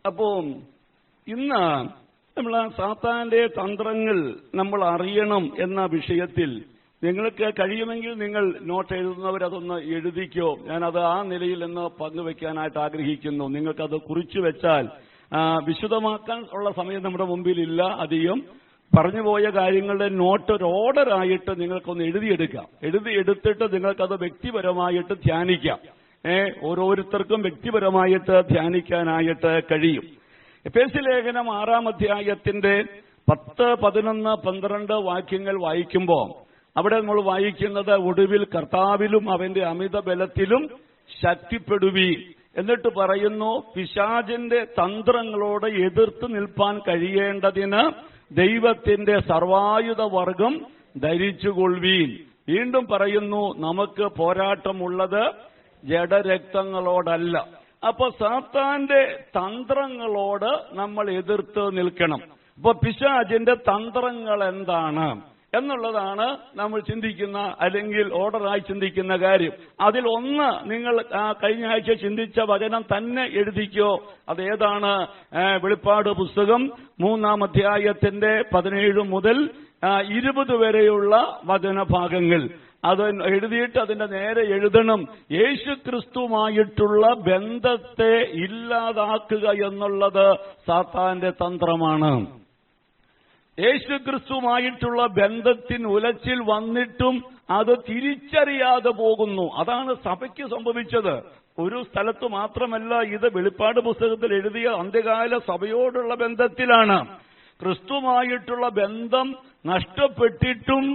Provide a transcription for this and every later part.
അപ്പോൾ ഇന്ന് നമ്മൾ സാത്താന്റെ തന്ത്രങ്ങൾ നമ്മൾ അറിയണം എന്ന വിഷയത്തിൽ നിങ്ങൾക്ക് കഴിയുമെങ്കിൽ നിങ്ങൾ നോട്ട് എഴുതുന്നവരതൊന്ന് എഴുതിക്കോ. ഞാനത് ആ നിലയിൽ നിന്ന് പങ്കുവെക്കാനായിട്ട് ആഗ്രഹിക്കുന്നു. നിങ്ങൾക്കത് കുറിച്ചു വെച്ചാൽ വിശദമാക്കാൻ ഉള്ള സമയം നമ്മുടെ മുമ്പിലില്ല അധികം. പറഞ്ഞുപോയ കാര്യങ്ങളുടെ നോട്ട് ഒരു ഓർഡറായിട്ട് നിങ്ങൾക്കൊന്ന് എഴുതിയെടുക്കാം. എഴുതിയെടുത്തിട്ട് നിങ്ങൾക്കത് വ്യക്തിപരമായിട്ട് ധ്യാനിക്കാം. ഓരോരുത്തർക്കും വ്യക്തിപരമായിട്ട് ധ്യാനിക്കാനായിട്ട് കഴിയും. എഫേസ്യ ലേഖനം 6-ാം അധ്യായത്തിന്റെ 10, 11, 12 വാക്യങ്ങൾ വായിക്കുമ്പോൾ അവിടെ നമ്മൾ വായിക്കുന്നത് ഒടുവിൽ കർത്താവിലും അവന്റെ അമിത ബലത്തിലും ശക്തിപ്പെടുവീൻ എന്നിട്ട് പറയുന്നു, പിശാചിന്റെ തന്ത്രങ്ങളോട് എതിർത്ത് നിൽപ്പാൻ കഴിയേണ്ടതിന് ദൈവത്തിന്റെ സർവായുധ വർഗം ധരിച്ചുകൊള്ളുവീൻ. വീണ്ടും പറയുന്നു, നമുക്ക് പോരാട്ടമുള്ളത് ജഡരക്തങ്ങളോടല്ല. അപ്പൊ സാത്താന്റെ തന്ത്രങ്ങളോട് നമ്മൾ എതിർത്ത് നിൽക്കണം. അപ്പൊ പിശാചിന്റെ തന്ത്രങ്ങൾ എന്താണ് എന്നുള്ളതാണ് നമ്മൾ ചിന്തിക്കുന്ന, അല്ലെങ്കിൽ ഓർഡറായി ചിന്തിക്കുന്ന കാര്യം. അതിൽ ഒന്ന് നിങ്ങൾ കഴിഞ്ഞ ആഴ്ച ചിന്തിച്ച വചനം തന്നെ എഴുതിക്കോ. അതേതാണ്? വെളിപ്പാട് പുസ്തകം 3-ാം അധ്യായത്തിന്റെ 17 മുതൽ 20 വരെയുള്ള വചനഭാഗങ്ങൾ. അത് എഴുതിയിട്ട് അതിന്റെ നേരെ എഴുതണം, യേശുക്രിസ്തുവുമായിട്ടുള്ള ബന്ധത്തെ ഇല്ലാതാക്കുക എന്നുള്ളത് സാത്താന്റെ തന്ത്രമാണ്. യേശുക്രിസ്തുവുമായിട്ടുള്ള ബന്ധത്തിന് ഉലച്ചിൽ വന്നിട്ടും അത് തിരിച്ചറിയാതെ പോകുന്നു. അതാണ് സഭയ്ക്ക് സംഭവിച്ചത്. ഒരു സ്ഥലത്ത് മാത്രമല്ല, ഇത് വെളിപ്പാട് പുസ്തകത്തിൽ എഴുതിയ അന്ത്യകാല സഭയോടുള്ള ബന്ധത്തിലാണ്. ക്രിസ്തുവുമായിട്ടുള്ള ബന്ധം നഷ്ടപ്പെട്ടിട്ടും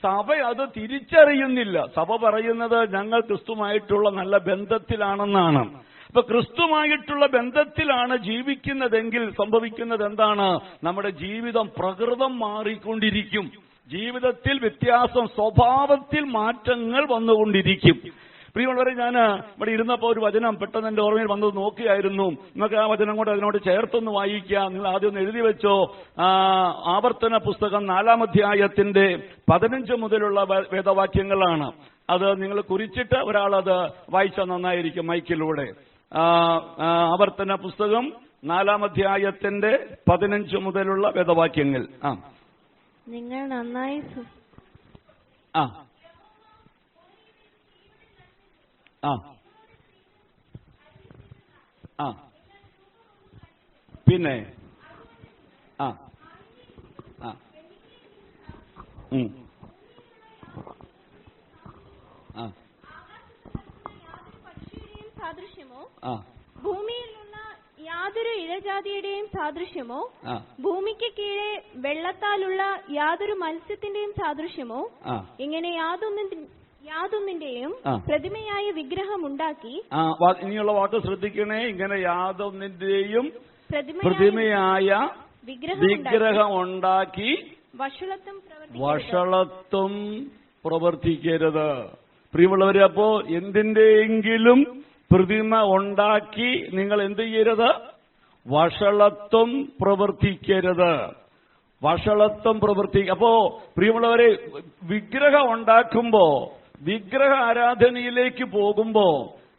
സഭ അത് തിരിച്ചറിയുന്നില്ല. സഭ പറയുന്നത് ഞങ്ങൾ ക്രിസ്തുവുമായിട്ടുള്ള നല്ല ബന്ധത്തിലാണെന്നാണ്. അപ്പൊ ക്രിസ്തുവുമായിട്ടുള്ള ബന്ധത്തിലാണ് ജീവിക്കുന്നതെങ്കിൽ സംഭവിക്കുന്നത് എന്താണ്? നമ്മുടെ ജീവിതം പ്രകൃതം മാറിക്കൊണ്ടിരിക്കും. ജീവിതത്തിൽ വ്യത്യാസം, സ്വഭാവത്തിൽ മാറ്റങ്ങൾ വന്നുകൊണ്ടിരിക്കും. പ്രിയമുള്ളവരെ, ഞാൻ ഇവിടെ ഇരുന്നപ്പോൾ ഒരു വചനം പെട്ടെന്ന് എന്റെ ഓർമ്മയിൽ വന്നത് നോക്കിയായിരുന്നു. നിങ്ങൾക്ക് ആ വചനം കൂടെ അതിനോട് ചേർത്തൊന്ന് വായിക്കാം. നിങ്ങൾ ആദ്യം ഒന്ന് എഴുതി വെച്ചോ. ആവർത്തന പുസ്തകം 4-ാം അധ്യായത്തിന്റെ 15 മുതലുള്ള വേദവാക്യങ്ങളാണ്. അത് നിങ്ങൾ കുറിച്ചിട്ട് ഒരാളത് വായിച്ചാൽ നന്നായിരിക്കും മൈക്കിലൂടെ. ആവർത്തന പുസ്തകം 4-ാം അധ്യായത്തിന്റെ 15 മുതലുള്ള വേദവാക്യങ്ങൾ. നിങ്ങൾ നന്നായി പിന്നെ സാദൃശ്യമോ ഭൂമിയിലുള്ള യാതൊരു ഇഴജാതിയുടെയും സാദൃശ്യമോ ഭൂമിക്ക് കീഴെ വെള്ളത്താലുള്ള യാതൊരു മത്സ്യത്തിന്റെയും സാദൃശ്യമോ ഇങ്ങനെ യാതൊന്നിന്റെയും പ്രതിമയായ വിഗ്രഹം ഉണ്ടാക്കി. ഇനിയുള്ള വാക്ക് ശ്രദ്ധിക്കണേ. ഇങ്ങനെ യാതൊന്നിന്റെയും പ്രതിമയായ വിഗ്രഹം ഉണ്ടാക്കി വഷളത്വം പ്രവർത്തിക്കരുത്. പ്രിയമുള്ളവരെ, അപ്പോ എന്തിന്റെയെങ്കിലും പ്രതിമ ഉണ്ടാക്കി നിങ്ങൾ എന്ത് ചെയ്യരുത്? വഷളത്വം പ്രവർത്തിക്കരുത്. വഷളത്വം അപ്പോ പ്രിയമുള്ളവരെ, വിഗ്രഹം ഉണ്ടാക്കുമ്പോ, വിഗ്രഹ ആരാധനയിലേക്ക് പോകുമ്പോ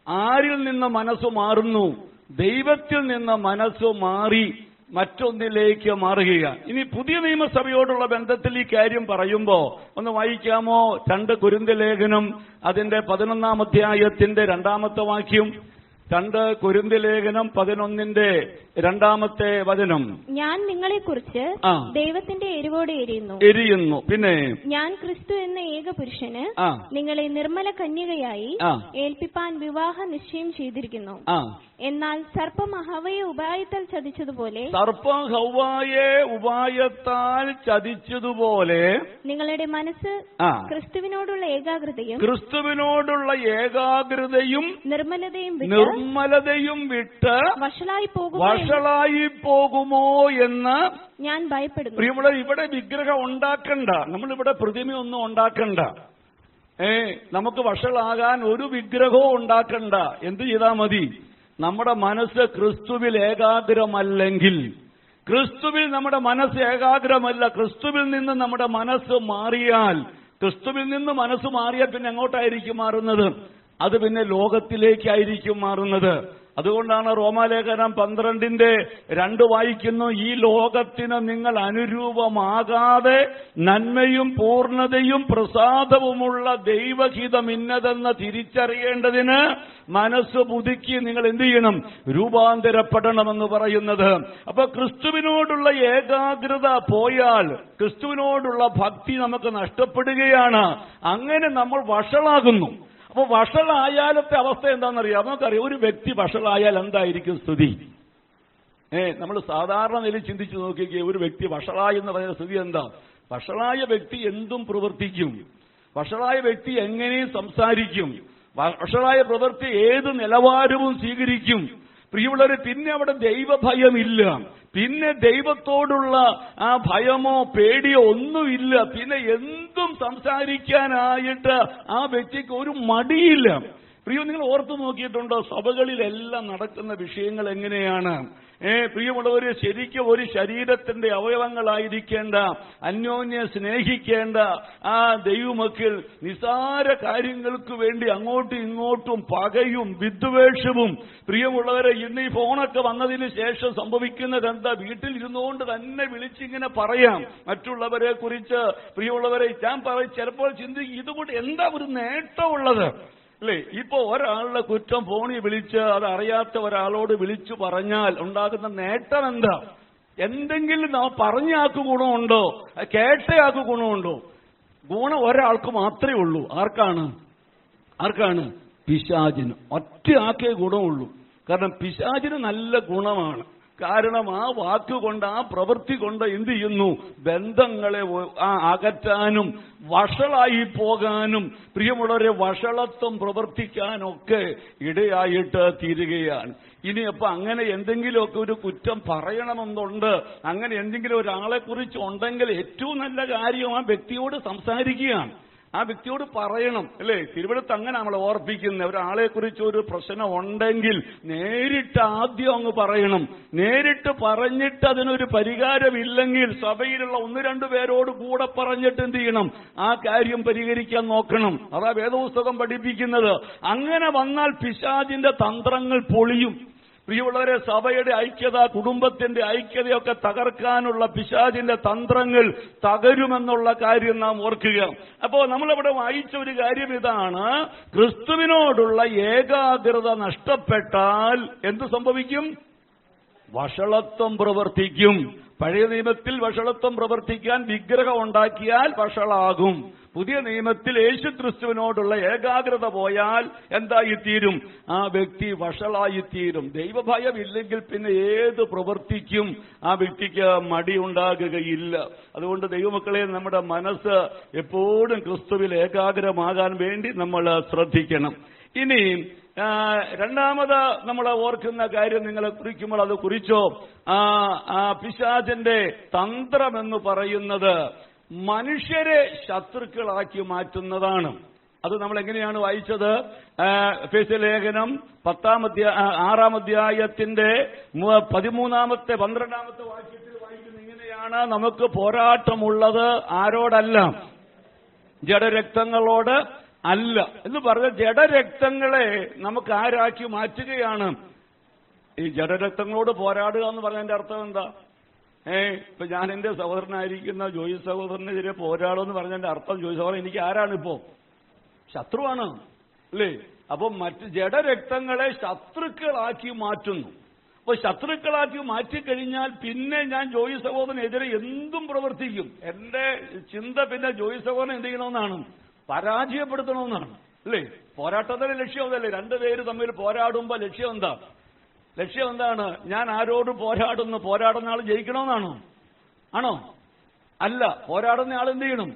ആരിൽ നിന്ന് മനസ്സ് മാറുന്നു? ദൈവത്തിൽ നിന്ന് മനസ്സ് മാറി മറ്റൊന്നിലേക്ക് മാറുകയാണ്. ഇനി പുതിയ നിയമസഭയോടുള്ള ബന്ധത്തിൽ ഈ കാര്യം പറയുമ്പോ ഒന്ന് വായിക്കാമോ? 2 കൊരിന്ത്യർ ലേഖനം അതിന്റെ 11-ാം അധ്യായത്തിന്റെ 2-ാമത്തെ വാക്യം. 2 കൊരിന്ത്യർ ലേഖനം 11-ന്റെ 2-ാമത്തെ വചനം. ഞാൻ നിങ്ങളെക്കുറിച്ച് ദൈവത്തിന്റെ എരിവോടെ എരിയുന്നു. പിന്നെ ഞാൻ ക്രിസ്തു എന്ന ഏക പുരുഷന് നിങ്ങളെ നിർമ്മല കന്യകയായി ഏൽപ്പിപ്പാൻ വിവാഹ നിശ്ചയം ചെയ്തിരിക്കുന്നു. എന്നാൽ സർപ്പം ഹവ്വയെ ഉപായത്താൽ ചതിച്ചതുപോലെ നിങ്ങളുടെ മനസ്സ് ക്രിസ്തുവിനോടുള്ള ഏകാഗ്രതയും നിർമ്മലതയും വിട്ട് വഷളായി പോകുമോ എന്ന് ഞാൻ ഭയപ്പെടുന്നു. പ്രിയമുള്ളവർ, ഇവിടെ വിഗ്രഹം ഉണ്ടാക്കണ്ട, നമ്മളിവിടെ പ്രതിമയൊന്നും ഉണ്ടാക്കണ്ട. നമുക്ക് വഷളാകാൻ ഒരു വിഗ്രഹവും ഉണ്ടാക്കണ്ട. എന്ത് ചെയ്താൽ മതി? നമ്മുടെ മനസ്സ് ക്രിസ്തുവിൽ ഏകാഗ്രമല്ലെങ്കിൽ, ക്രിസ്തുവിൽ നമ്മുടെ മനസ്സ് ഏകാഗ്രമല്ല, ക്രിസ്തുവിൽ നിന്ന് നമ്മുടെ മനസ്സ് മാറിയാൽ, ക്രിസ്തുവിൽ നിന്ന് മനസ്സ് മാറിയാൽ പിന്നെ എങ്ങോട്ടായിരിക്കും മാറുന്നത്? അത് പിന്നെ ലോകത്തിലേക്കായിരിക്കും മാറുന്നത്. അതുകൊണ്ടാണ് റോമാലേഖനം 12:2 വായിക്കുന്നു, ഈ ലോകത്തിന് നിങ്ങൾ അനുരൂപമാകാതെ നന്മയും പൂർണ്ണതയും പ്രസാദവുമുള്ള ദൈവഹിതം ഇന്നതെന്ന് തിരിച്ചറിയേണ്ടതിന് മനസ്സ് പുതുക്കി നിങ്ങൾ എന്ത് ചെയ്യണം? രൂപാന്തരപ്പെടണമെന്ന് പറയുന്നത്. അപ്പൊ ക്രിസ്തുവിനോടുള്ള ഏകാഗ്രത പോയാൽ ക്രിസ്തുവിനോടുള്ള ഭക്തി നമുക്ക് നഷ്ടപ്പെടുകയാണ്. അങ്ങനെ നമ്മൾ വഷളാകുന്നു. അപ്പൊ വഷളായാലത്തെ അവസ്ഥ എന്താണെന്നറിയാം? നമുക്കറിയാം, ഒരു വ്യക്തി വഷളായാൽ എന്തായിരിക്കും സ്ഥിതി? നമ്മൾ സാധാരണ നിലയിൽ ചിന്തിച്ചു നോക്കിക്കേ, ഒരു വ്യക്തി വഷളായി എന്ന് പറയുന്ന സ്ഥിതി എന്താ? വഷളായ വ്യക്തി എന്തും പ്രവർത്തിക്കും, വഷളായ വ്യക്തി എങ്ങനെയും സംസാരിക്കും, വഷളായ പ്രവൃത്തി ഏത് നിലവാരവും സ്വീകരിക്കും. പ്രിയമുള്ളവരെ, പിന്നെ അവിടെ ദൈവഭയമില്ല, പിന്നെ ദൈവത്തോടുള്ള ആ ഭയമോ പേടിയോ ഒന്നുമില്ല. പിന്നെ എന്തും സംസാരിക്കാനായിട്ട് ആ വ്യക്തിക്ക് ഒരു മടിയില്ല. പ്രിയ, നിങ്ങൾ ഓർത്തു നോക്കിയിട്ടുണ്ടോ സഭകളിലെല്ലാം നടക്കുന്ന വിഷയങ്ങൾ എങ്ങനെയാണ്? പ്രിയമുള്ളവര്, ശരിക്കും ഒരു ശരീരത്തിന്റെ അവയവങ്ങളായിരിക്കേണ്ട, അന്യോന്യം സ്നേഹിക്കേണ്ട ആ ദൈവമക്കൾ നിസാര കാര്യങ്ങൾക്ക് വേണ്ടി അങ്ങോട്ടും ഇങ്ങോട്ടും പകയും വിദ്വേഷവും. പ്രിയമുള്ളവരെ, ഇന്ന് ഈ ഫോണൊക്കെ വന്നതിന് ശേഷം സംഭവിക്കുന്നത് എന്താ? വീട്ടിൽ ഇരുന്നുകൊണ്ട് തന്നെ വിളിച്ചിങ്ങനെ പറയാം മറ്റുള്ളവരെ കുറിച്ച്. പ്രിയമുള്ളവരെ, ഞാൻ ചിലപ്പോൾ ചിന്തിക്കും, ഇതുകൊണ്ട് എന്താ ഒരു നേട്ടമുള്ളത് അല്ലേ? ഇപ്പൊ ഒരാളുടെ കുറ്റം ഫോണിൽ വിളിച്ച് അത് അറിയാത്ത ഒരാളോട് വിളിച്ചു പറഞ്ഞാൽ ഉണ്ടാകുന്ന നേട്ടം എന്താ? എന്തെങ്കിലും പറഞ്ഞയാൾക്ക് ഗുണമുണ്ടോ? കേട്ടയാൾക്ക് ഗുണമുണ്ടോ? ഗുണം ഒരാൾക്ക് മാത്രമേ ഉള്ളൂ. ആർക്കാണ്? പിശാചിന്. ഒറ്റയാൾക്കേ ഗുണമുള്ളൂ. കാരണം പിശാചിന് നല്ല ഗുണമാണ്. കാരണം ആ വാക്കുകൊണ്ട്, ആ പ്രവൃത്തി കൊണ്ട് എന്ത് ചെയ്യുന്നു? ബന്ധങ്ങളെ അകറ്റാനും വഷളായി പോകാനും പ്രിയമുള്ളവരെ വഷളത്വം പ്രവർത്തിക്കാനൊക്കെ ഇടയായിട്ട് തീരുകയാണ്. ഇനി അപ്പൊ അങ്ങനെ എന്തെങ്കിലുമൊക്കെ ഒരു കുറ്റം പറയണമെന്നുണ്ട്, അങ്ങനെ എന്തെങ്കിലും ഒരാളെ കുറിച്ച് ഉണ്ടെങ്കിൽ ഏറ്റവും നല്ല കാര്യം ആ വ്യക്തിയോട് സംസാരിക്കുകയാണ്, ആ വ്യക്തിയോട് പറയണം അല്ലേ? തിരുവനന്തപുരത്ത് അങ്ങനെ നമ്മൾ ഓർപ്പിക്കുന്ന ഒരാളെ കുറിച്ച് ഒരു പ്രശ്നം ഉണ്ടെങ്കിൽ നേരിട്ട് ആദ്യം അങ്ങ് പറയണം. നേരിട്ട് പറഞ്ഞിട്ട് അതിനൊരു പരിഹാരമില്ലെങ്കിൽ സഭയിലുള്ള 1-2 പേരോട് കൂടെ പറഞ്ഞിട്ട് എന്ത് ചെയ്യണം? ആ കാര്യം പരിഹരിക്കാൻ നോക്കണം. അതാ വേദപുസ്തകം പഠിപ്പിക്കുന്നത്. അങ്ങനെ വന്നാൽ പിശാചിന്റെ തന്ത്രങ്ങൾ പൊളിയും. പ്രിയമുള്ളവരെ, സഭയുടെ ഐക്യത, കുടുംബത്തിന്റെ ഐക്യതയൊക്കെ തകർക്കാനുള്ള പിശാചിന്റെ തന്ത്രങ്ങൾ തകരുമെന്നുള്ള കാര്യം നാം ഓർക്കുക. അപ്പോ നമ്മളിവിടെ വായിച്ച ഒരു കാര്യം ഇതാണ്, ക്രിസ്തുവിനോടുള്ള ഏകാഗ്രത നഷ്ടപ്പെട്ടാൽ എന്ത് സംഭവിക്കും? വഷളത്വം പ്രവർത്തിക്കും. പഴയ നിയമത്തിൽ വഷളത്വം പ്രവർത്തിക്കാൻ വിഗ്രഹം ഉണ്ടാക്കിയാൽ വഷളാകും. പുതിയ നിയമത്തിൽ യേശുക്രിസ്തുവിനോടുള്ള ഏകാഗ്രത പോയാൽ എന്തായിത്തീരും? ആ വ്യക്തി വഷളായിത്തീരും. ദൈവഭയമില്ലെങ്കിൽ പിന്നെ ഏത് പ്രവർത്തിക്കും ആ വ്യക്തിക്ക് മടിയുണ്ടാകുകയില്ല. അതുകൊണ്ട് ദൈവമക്കളെ, നമ്മുടെ മനസ്സ് എപ്പോഴും ക്രിസ്തുവിൽ ഏകാഗ്രമാകാൻ വേണ്ടി നമ്മൾ ശ്രദ്ധിക്കണം. ഇനി രണ്ടാമത് നമ്മൾ ഓർക്കുന്ന കാര്യം നിങ്ങളെ കുറിക്കുമ്പോൾ അത് കുറിച്ചോ, പിശാചിന്റെ തന്ത്രമെന്ന് പറയുന്നത് മനുഷ്യരെ ശത്രുക്കളാക്കി മാറ്റുന്നതാണ്. അത് നമ്മൾ എങ്ങനെയാണ് വായിച്ചത്? എഫേസ്യ ലേഖനം 6-ാം അധ്യായത്തിന്റെ 13-ാമത്തെ 12-ാമത്തെ വാക്യത്തിൽ വായിക്കുന്നത് ഇങ്ങനെയാണ്, നമുക്ക് പോരാട്ടമുള്ളത് ആരോടല്ല? ജഡരക്തങ്ങളോട് അല്ല എന്ന് പറഞ്ഞ ജഡരക്തങ്ങളെ നമുക്ക് ആരാക്കി മാറ്റുകയാണ്. ഈ ജഡരക്തങ്ങളോട് പോരാടുക എന്ന് പറഞ്ഞതിന്റെ അർത്ഥം എന്താ? ഇപ്പൊ ഞാൻ എന്റെ സഹോദരനായിരിക്കുന്ന ജോയി സഹോദരനെതിരെ പോരാടുമെന്ന് പറഞ്ഞതിന്റെ അർത്ഥം, ജോയി സഹോദരൻ എനിക്ക് ആരാണിപ്പോ? ശത്രുവാണ് അല്ലേ? അപ്പൊ മറ്റ് ജഡരക്തങ്ങളെ ശത്രുക്കളാക്കി മാറ്റുന്നു. അപ്പൊ ശത്രുക്കളാക്കി മാറ്റിക്കഴിഞ്ഞാൽ പിന്നെ ഞാൻ ജോയി സഹോദരനെതിരെ എന്തും പ്രവർത്തിക്കും. എന്റെ ചിന്ത പിന്നെ ജോയി സഹോദരൻ എന്ത് ചെയ്യണമെന്നാണ്? പരാജയപ്പെടുത്തണമെന്നാണ് അല്ലേ? പോരാട്ടത്തിന്റെ ലക്ഷ്യം അതല്ലേ? രണ്ടുപേര് തമ്മിൽ പോരാടുമ്പോ ലക്ഷ്യം എന്താണ്? ഞാൻ ആരോട് പോരാടുന്ന ആൾ ജയിക്കണമെന്നാണോ? ആണോ? അല്ല. പോരാടുന്ന ആൾ എന്ത് ചെയ്യണം?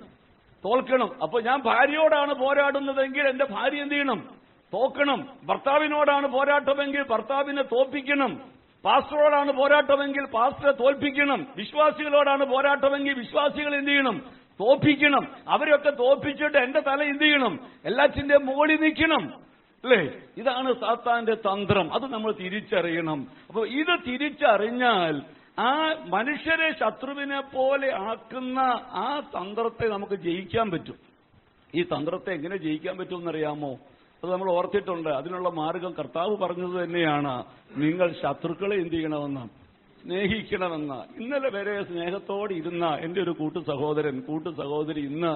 തോൽക്കണം. അപ്പൊ ഞാൻ ഭാര്യയോടാണ് പോരാടുന്നതെങ്കിൽ എന്റെ ഭാര്യ എന്ത് ചെയ്യണം? തോക്കണം. ഭർത്താവിനോടാണ് പോരാട്ടമെങ്കിൽ ഭർത്താവിനെ തോൽപ്പിക്കണം. പാസ്റ്ററോടാണ് പോരാട്ടമെങ്കിൽ പാസ്റ്ററെ തോൽപ്പിക്കണം. വിശ്വാസികളോടാണ് പോരാട്ടമെങ്കിൽ വിശ്വാസികൾ എന്ത് ചെയ്യണം? തോൽപ്പിക്കണം. അവരെയൊക്കെ തോൽപ്പിച്ചിട്ട് എന്റെ തല എന്ത് ചെയ്യണം? എല്ലാറ്റിന്റെയും മുകളിൽ നിൽക്കണം അല്ലേ? ഇതാണ് സാത്താന്റെ തന്ത്രം. അത് നമ്മൾ തിരിച്ചറിയണം. അപ്പൊ ഇത് തിരിച്ചറിഞ്ഞാൽ ആ മനുഷ്യരെ ശത്രുവിനെ പോലെ ആക്കുന്ന ആ തന്ത്രത്തെ നമുക്ക് ജയിക്കാൻ പറ്റും. ഈ തന്ത്രത്തെ എങ്ങനെ ജയിക്കാൻ പറ്റുമെന്നറിയാമോ? അത് നമ്മൾ ഓർത്തിട്ടുണ്ട്. അതിനുള്ള മാർഗം കർത്താവ് പറഞ്ഞത് തന്നെയാണ്, നിങ്ങൾ ശത്രുക്കളെ എന്ത് ചെയ്യണമെന്ന്, സ്നേഹിക്കണമെന്ന്. ഇന്നലെ വരെ സ്നേഹത്തോടെ ഇരുന്ന എൻ്റെ ഒരു കൂട്ടു സഹോദരി ഇന്ന്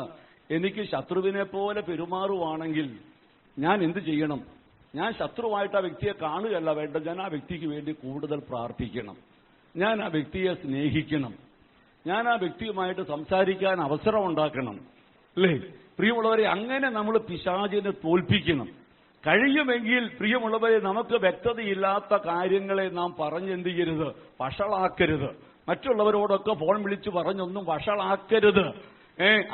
എനിക്ക് ശത്രുവിനെ പോലെ പെരുമാറുവാണെങ്കിൽ ഞാൻ എന്ത് ചെയ്യണം? ഞാൻ ശത്രുവായിട്ട് ആ വ്യക്തിയെ കാണുകയല്ല വേണ്ട, ഞാൻ ആ വ്യക്തിക്ക് വേണ്ടി കൂടുതൽ പ്രാർത്ഥിക്കണം, ഞാൻ ആ വ്യക്തിയെ സ്നേഹിക്കണം, ഞാൻ ആ വ്യക്തിയുമായിട്ട് സംസാരിക്കാൻ അവസരം ഉണ്ടാക്കണം. അല്ലേ പ്രിയമുള്ളവരെ? അങ്ങനെ നമ്മൾ പിശാചിനെ തോൽപ്പിക്കണം. കഴിയുമെങ്കിൽ പ്രിയമുള്ളവരെ, നമുക്ക് വ്യക്തതയില്ലാത്ത കാര്യങ്ങളെ നാം പറഞ്ഞെന്ത് ചെയ്യരുത്, വഷളാക്കരുത്. മറ്റുള്ളവരോടൊക്കെ ഫോൺ വിളിച്ചു പറഞ്ഞൊന്നും വഷളാക്കരുത്.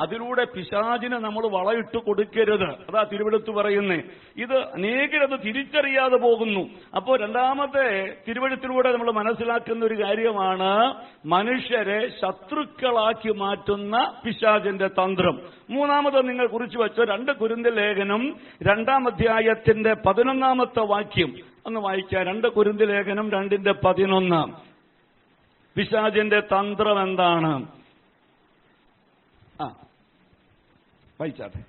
അതിലൂടെ പിശാചിനെ നമ്മൾ വളയിട്ട് കൊടുക്കരുത്. അതാ തിരുവെഴുത്ത് പറയുന്നേ. ഇത് അനേകരത് തിരിച്ചറിയാതെ പോകുന്നു. അപ്പോൾ രണ്ടാമത്തെ തിരുവെഴുത്തിലൂടെ നമ്മൾ മനസ്സിലാക്കുന്ന ഒരു കാര്യമാണ് മനുഷ്യരെ ശത്രുക്കളാക്കി മാറ്റുന്ന പിശാചിന്റെ തന്ത്രം. മൂന്നാമത് നിങ്ങൾ കുറിച്ചു വെച്ച 2 കൊരിന്ത്യർ ലേഖനം 2-ാം അധ്യായത്തിന്റെ 11-ാമത്തെ വാക്യം ഒന്ന് വായിക്കാം. 2 കൊരിന്ത്യർ ലേഖനം 2:11. പിശാചിന്റെ തന്ത്രം എന്താണ്? വായിച്ചാട്ടെ.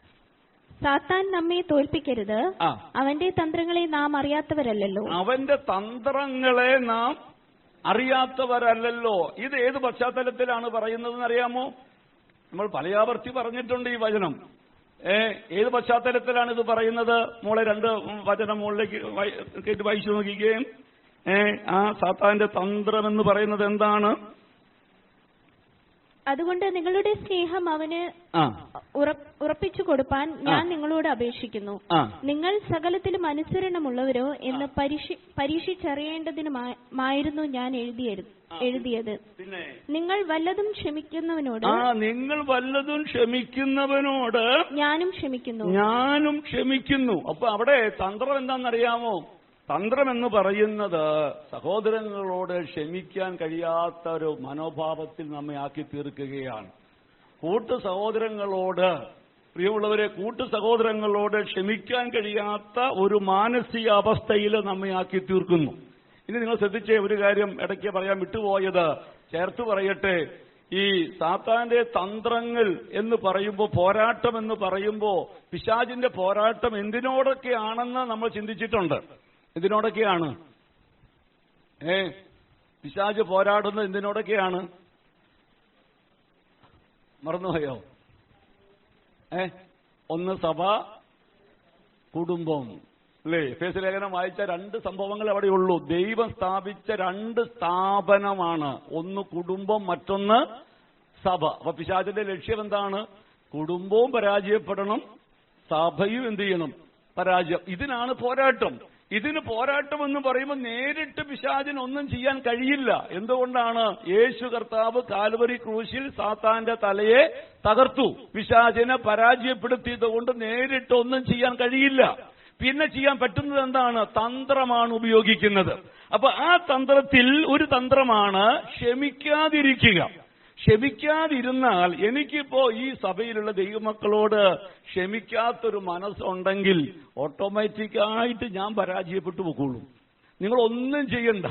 സാത്താൻ നമ്മെ തോൽപ്പിക്കരുത്, അവന്റെ തന്ത്രങ്ങളെ നാം അറിയാത്തവരല്ലോ. അവന്റെ തന്ത്രങ്ങളെ നാം അറിയാത്തവരല്ലോ. ഇത് ഏത് പശ്ചാത്തലത്തിലാണ് പറയുന്നതെന്ന് അറിയാമോ? നമ്മൾ പലയാവർത്തി പറഞ്ഞിട്ടുണ്ട് ഈ വചനം. ഏത് പശ്ചാത്തലത്തിലാണ് ഇത് പറയുന്നത്? മോളെ 2 വചനം മുകളിലേക്ക് കേട്ട് വായിച്ചു നോക്കിക്കുകയും ആ സാത്താന്റെ തന്ത്രം എന്ന് പറയുന്നത് എന്താണ്? അതുകൊണ്ട് നിങ്ങളുടെ സ്നേഹം അവന് ഉറപ്പിച്ചു കൊടുപ്പാൻ ഞാൻ നിങ്ങളോട് അപേക്ഷിക്കുന്നു. നിങ്ങൾ സകലത്തിലും അനുസരണമുള്ളവരോ എന്ന് പരീക്ഷിച്ചറിയേണ്ടതിനുമായിരുന്നു ഞാൻ എഴുതിയത്. നിങ്ങൾ വല്ലതും ക്ഷമിക്കുന്നവനോട് ഞാനും ക്ഷമിക്കുന്നു. അപ്പൊ അവിടെ തന്ത്രം എന്താണെന്നറിയാമോ? തന്ത്രം എന്ന് പറയുന്നത് സഹോദരങ്ങളോട് ക്ഷമിക്കാൻ കഴിയാത്ത ഒരു മനോഭാവത്തിൽ നമ്മെ ആക്കി തീർക്കുകയാണ്. പ്രിയമുള്ളവരെ, കൂട്ടു സഹോദരങ്ങളോട് ക്ഷമിക്കാൻ കഴിയാത്ത ഒരു മാനസിക അവസ്ഥയിൽ നമ്മെ ആക്കി തീർക്കുന്നു. ഇനി നിങ്ങൾ ശ്രദ്ധിച്ചേ, ഒരു കാര്യം ഇടയ്ക്ക് പറയാൻ വിട്ടുപോയത് ചേർത്ത് പറയട്ടെ. ഈ സാത്താന്റെ തന്ത്രങ്ങൾ എന്ന് പറയുമ്പോൾ, പോരാട്ടം എന്ന് പറയുമ്പോൾ, പിശാചിന്റെ പോരാട്ടം എന്തിനോടൊക്കെയാണെന്ന് നമ്മൾ ചിന്തിച്ചിട്ടുണ്ട്. എന്തിനോടൊക്കെയാണ് പിശാച് പോരാടുന്നത്? എന്തിനോടൊക്കെയാണ്? മറന്നുപോയോ? ഒന്ന് സഭ, കുടുംബം. അല്ലേ? എഫേസ്യ ലേഖനം വായിച്ച 2 സംഭവങ്ങൾ അവിടെയുള്ളൂ. ദൈവം സ്ഥാപിച്ച 2 സ്ഥാപനമാണ്. ഒന്ന് കുടുംബം, മറ്റൊന്ന് സഭ. അപ്പൊ പിശാചിന്റെ ലക്ഷ്യം എന്താണ്? കുടുംബവും പരാജയപ്പെടണം, സഭയും എന്ത് ചെയ്യണം? പരാജയം. ഇതിനാണ് പോരാട്ടം. ഇതിന് പോരാട്ടം എന്ന് പറയുമ്പോൾ നേരിട്ട് പിശാചിന് ഒന്നും ചെയ്യാൻ കഴിയില്ല. എന്തുകൊണ്ടാണ്? യേശു കർത്താവ് കാൽവരി ക്രൂശിൽ സാത്താന്റെ തലയെ തകർത്തു, പിശാചിനെ പരാജയപ്പെടുത്തിയത് കൊണ്ട് നേരിട്ട് ഒന്നും ചെയ്യാൻ കഴിയില്ല. പിന്നെ ചെയ്യാൻ പറ്റുന്നത് എന്താണ്? തന്ത്രമാണ് ഉപയോഗിക്കുന്നത്. അപ്പൊ ആ തന്ത്രത്തിൽ ഒരു തന്ത്രമാണ് ക്ഷമിക്കാതിരിക്കുക. ക്ഷമിക്കാതിരുന്നാൽ, എനിക്കിപ്പോ ഈ സഭയിലുള്ള ദൈവമക്കളോട് ക്ഷമിക്കാത്തൊരു മനസ്സുണ്ടെങ്കിൽ ഓട്ടോമാറ്റിക്കായിട്ട് ഞാൻ പരാജയപ്പെട്ടു പോക്കുള്ളൂ. നിങ്ങളൊന്നും ചെയ്യണ്ട.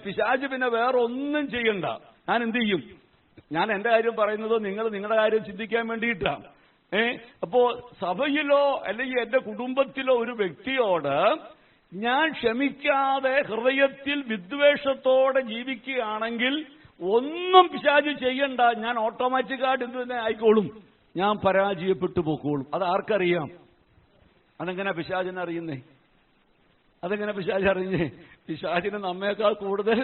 പിശാച് പിന്നെ വേറെ ഒന്നും ചെയ്യണ്ട. ഞാൻ എന്ത് ചെയ്യും? ഞാൻ എന്റെ കാര്യം പറയുന്നത് നിങ്ങൾ നിങ്ങളുടെ കാര്യം ചിന്തിക്കാൻ വേണ്ടിയിട്ടാണ്. അപ്പോ സഭയിലോ അല്ലെങ്കിൽ എന്റെ കുടുംബത്തിലോ ഒരു വ്യക്തിയോട് ഞാൻ ക്ഷമിക്കാതെ ഹൃദയത്തിൽ വിദ്വേഷത്തോടെ ജീവിക്കുകയാണെങ്കിൽ ഒന്നും പിശാച് ചെയ്യണ്ട, ഞാൻ ഓട്ടോമാറ്റിക്കായിട്ട് എന്ത് തന്നെ ആയിക്കോളും, ഞാൻ പരാജയപ്പെട്ടു പോക്കോളും. അത് ആർക്കറിയാം? അതെങ്ങനെ പിശാചിനെ അറിയുന്നേ? പിശാചിന് നമ്മേക്കാൾ കൂടുതൽ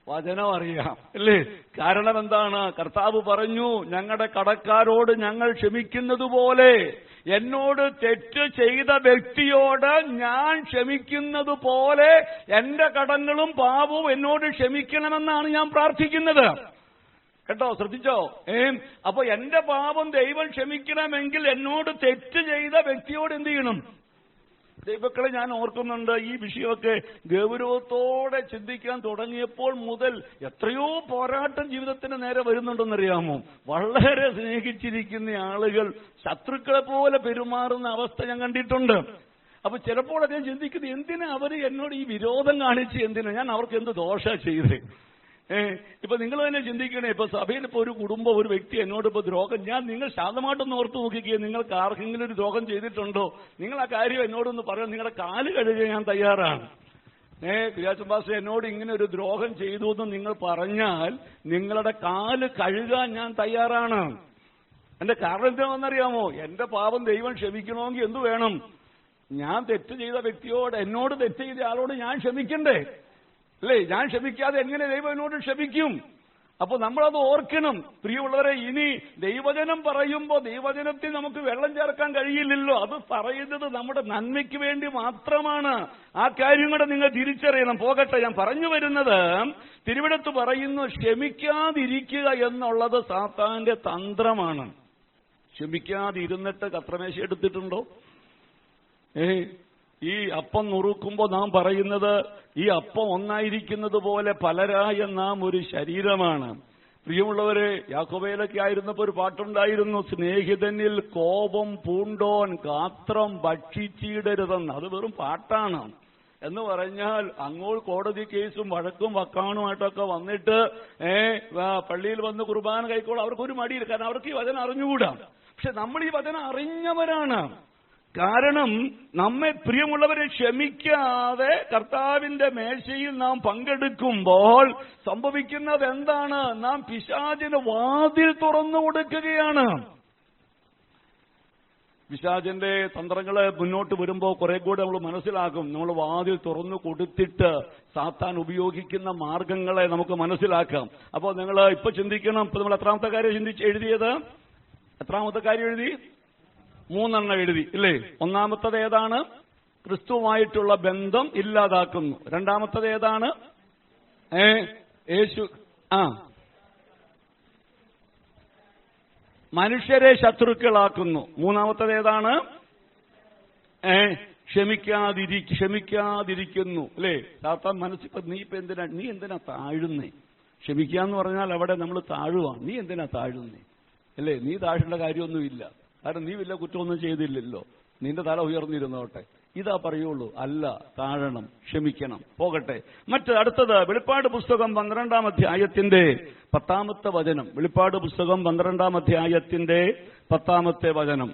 വചനം അറിയാം, അല്ലേ? കാരണം എന്താണ്? കർത്താവ് പറഞ്ഞു, ഞങ്ങളുടെ കടക്കാരോട് ഞങ്ങൾ ക്ഷമിക്കുന്നത് പോലെ എന്നോട് തെറ്റ് ചെയ്ത വ്യക്തിയോട് ഞാൻ ക്ഷമിക്കുന്നത് പോലെ എന്റെ കടങ്ങളും പാപവും എന്നോട് ക്ഷമിക്കണമെന്നാണ് ഞാൻ പ്രാർത്ഥിക്കുന്നത്. കേട്ടോ? ശ്രദ്ധിച്ചോ? അപ്പൊ എന്റെ പാപം ദൈവം ക്ഷമിക്കണമെങ്കിൽ എന്നോട് തെറ്റ് ചെയ്ത വ്യക്തിയോട് എന്ത് ചെയ്യണം? ദൈവക്കളെ, ഞാൻ ഓർക്കുന്നുണ്ട് ഈ വിഷയമൊക്കെ ഗൗരവത്തോടെ ചിന്തിക്കാൻ തുടങ്ങിയപ്പോൾ മുതൽ എത്രയോ പോരാട്ടം ജീവിതത്തിന് നേരെ വരുന്നുണ്ടെന്നറിയാമോ? വളരെ സ്നേഹിച്ചിരിക്കുന്ന ആളുകൾ ശത്രുക്കളെ പോലെ പെരുമാറുന്ന അവസ്ഥ ഞാൻ കണ്ടിട്ടുണ്ട്. അപ്പൊ ചിലപ്പോൾ അദ്ദേഹം ചിന്തിക്കുന്നത്, എന്തിനാ അവര് എന്നോട് ഈ വിരോധം കാണിച്ച്? എന്തിനാ? ഞാൻ അവർക്ക് എന്ത് ദോഷ ചെയ്തേ? ഇപ്പൊ നിങ്ങൾ തന്നെ ചിന്തിക്കണേ, ഇപ്പൊ സഭയിൽ ഇപ്പൊ ഒരു കുടുംബം, ഒരു വ്യക്തി എന്നോട് ഇപ്പൊ ദ്രോഹം, നിങ്ങൾ ശാന്തമായിട്ടൊന്ന് ഓർത്ത് നോക്കിക്കുക, നിങ്ങൾക്ക് ആർക്കെങ്കിലും ഒരു ദ്രോഹം ചെയ്തിട്ടുണ്ടോ? നിങ്ങൾ ആ കാര്യം എന്നോടൊന്ന് പറയാൻ, നിങ്ങളുടെ കാല് കഴുകാൻ ഞാൻ തയ്യാറാണ്. കുര്യാച്ചൻ എന്നോട് ഇങ്ങനെ ഒരു ദ്രോഹം ചെയ്തു എന്ന് നിങ്ങൾ പറഞ്ഞാൽ നിങ്ങളുടെ കാല് കഴുകാൻ ഞാൻ തയ്യാറാണ്. എന്റെ കാരണം എന്താണെന്നറിയാമോ? എന്റെ പാപം ദൈവം ക്ഷമിക്കണമെങ്കിൽ എന്തു വേണം? ഞാൻ തെറ്റ് ചെയ്ത വ്യക്തിയോട്, എന്നോട് തെറ്റ് ചെയ്ത ആളോട് ഞാൻ ക്ഷമിക്കണ്ടേ? അല്ലേ? ഞാൻ ക്ഷമിക്കാതെ എങ്ങനെ ദൈവം എന്നോട് ക്ഷമിക്കും? അപ്പൊ നമ്മളത് ഓർക്കണം പ്രിയമുള്ളവരെ. ഇനി ദൈവജനം പറയുമ്പോൾ ദൈവജനത്തിൽ നമുക്ക് വെള്ളം ചേർക്കാൻ കഴിയില്ലല്ലോ. അത് പറയുന്നത് നമ്മുടെ നന്മയ്ക്ക് വേണ്ടി മാത്രമാണ്. ആ കാര്യം കൂടെ നിങ്ങൾ തിരിച്ചറിയണം. പോകട്ടെ, ഞാൻ പറഞ്ഞു വരുന്നത്, തിരുവിടത്ത് പറയുന്നു ക്ഷമിക്കാതിരിക്കുക എന്നുള്ളത് സാത്താന്റെ തന്ത്രമാണ്. ക്ഷമിക്കാതിരുന്നിട്ട് കത്രമേശ എടുത്തിട്ടുണ്ടോ? ഈ അപ്പം നുറുക്കുമ്പോ നാം പറയുന്നത് ഈ അപ്പം ഒന്നായിരിക്കുന്നത് പോലെ പലരായ നാം ഒരു ശരീരമാണ്. പ്രിയമുള്ളവരെ, യാക്കോബയിലൊക്കെ ആയിരുന്നപ്പോ ഒരു പാട്ടുണ്ടായിരുന്നു, സ്നേഹിതനിൽ കോപം പൂണ്ടോൻ ഗാത്രം ഭക്ഷിച്ചിടരുതെന്ന്. അത് വെറും പാട്ടാണ്. എന്ന് പറഞ്ഞാൽ അങ്ങോട്ട് കോടതി കേസും വഴക്കും വക്കാണുമായിട്ടൊക്കെ വന്നിട്ട് പള്ളിയിൽ വന്ന് കുർബാന കൈക്കോളും അവർക്കൊരു മടിയില്ല. കാരണം അവർക്ക് ഈ വചനം അറിഞ്ഞുകൂടാ. പക്ഷെ നമ്മൾ ഈ വചനം അറിഞ്ഞവരാണ്. കാരണം നമ്മെ പ്രിയമുള്ളവരെ ക്ഷമിക്കാതെ കർത്താവിന്റെ മേശയിൽ നാം പങ്കെടുക്കുമ്പോൾ സംഭവിക്കുന്നത് എന്താണ്? നാം പിശാചിന് വാതിൽ തുറന്നു കൊടുക്കുകയാണ്. പിശാചിന്റെ തന്ത്രങ്ങള് മുന്നോട്ട് വരുമ്പോൾ കുറെ കൂടെ നമ്മൾ മനസ്സിലാക്കും. നമ്മൾ വാതിൽ തുറന്നു കൊടുത്തിട്ട് സാത്താൻ ഉപയോഗിക്കുന്ന മാർഗങ്ങളെ നമുക്ക് മനസ്സിലാക്കാം. അപ്പോൾ നിങ്ങൾ ഇപ്പൊ ചിന്തിക്കണം. ഇപ്പൊ നമ്മൾ എത്രാമത്തെ കാര്യം എഴുതിയത്? എത്രാമത്തെ കാര്യം എഴുതി? 3 എഴുതി ഇല്ലേ? ഒന്നാമത്തത് ഏതാണ്? ക്രിസ്തുവുമായിട്ടുള്ള ബന്ധം ഇല്ലാതാക്കുന്നു. രണ്ടാമത്തത് ഏതാണ്? യേശു മനുഷ്യരെ ശത്രുക്കളാക്കുന്നു. മൂന്നാമത്തത് ഏതാണ്? ക്ഷമിക്കാതിരിക്കുന്നു അല്ലേ? സാത്താൻ മനസ്സിപ്പോ നീ എന്തിനാ താഴുന്നേ? ക്ഷമിക്കാന്ന് പറഞ്ഞാൽ അവിടെ നമ്മൾ താഴുവാണ്. നീ എന്തിനാ താഴുന്നേ? അല്ലേ? നീ താഴേണ്ട കാര്യമൊന്നുമില്ല. കാരണം നീ വലിയ കുറ്റമൊന്നും ചെയ്തില്ലല്ലോ. നിന്റെ തല ഉയർന്നിരുന്നോട്ടെ. ഇതാ പറയുള്ളൂ. അല്ല, താഴണം, ക്ഷമിക്കണം. പോകട്ടെ. അടുത്തത് വെളിപ്പാട് പുസ്തകം 12-ാം അധ്യായത്തിന്റെ 10-ാമത്തെ വചനം. വെളിപ്പാട് പുസ്തകം 12-ാം അധ്യായത്തിന്റെ 10-ാമത്തെ വചനം.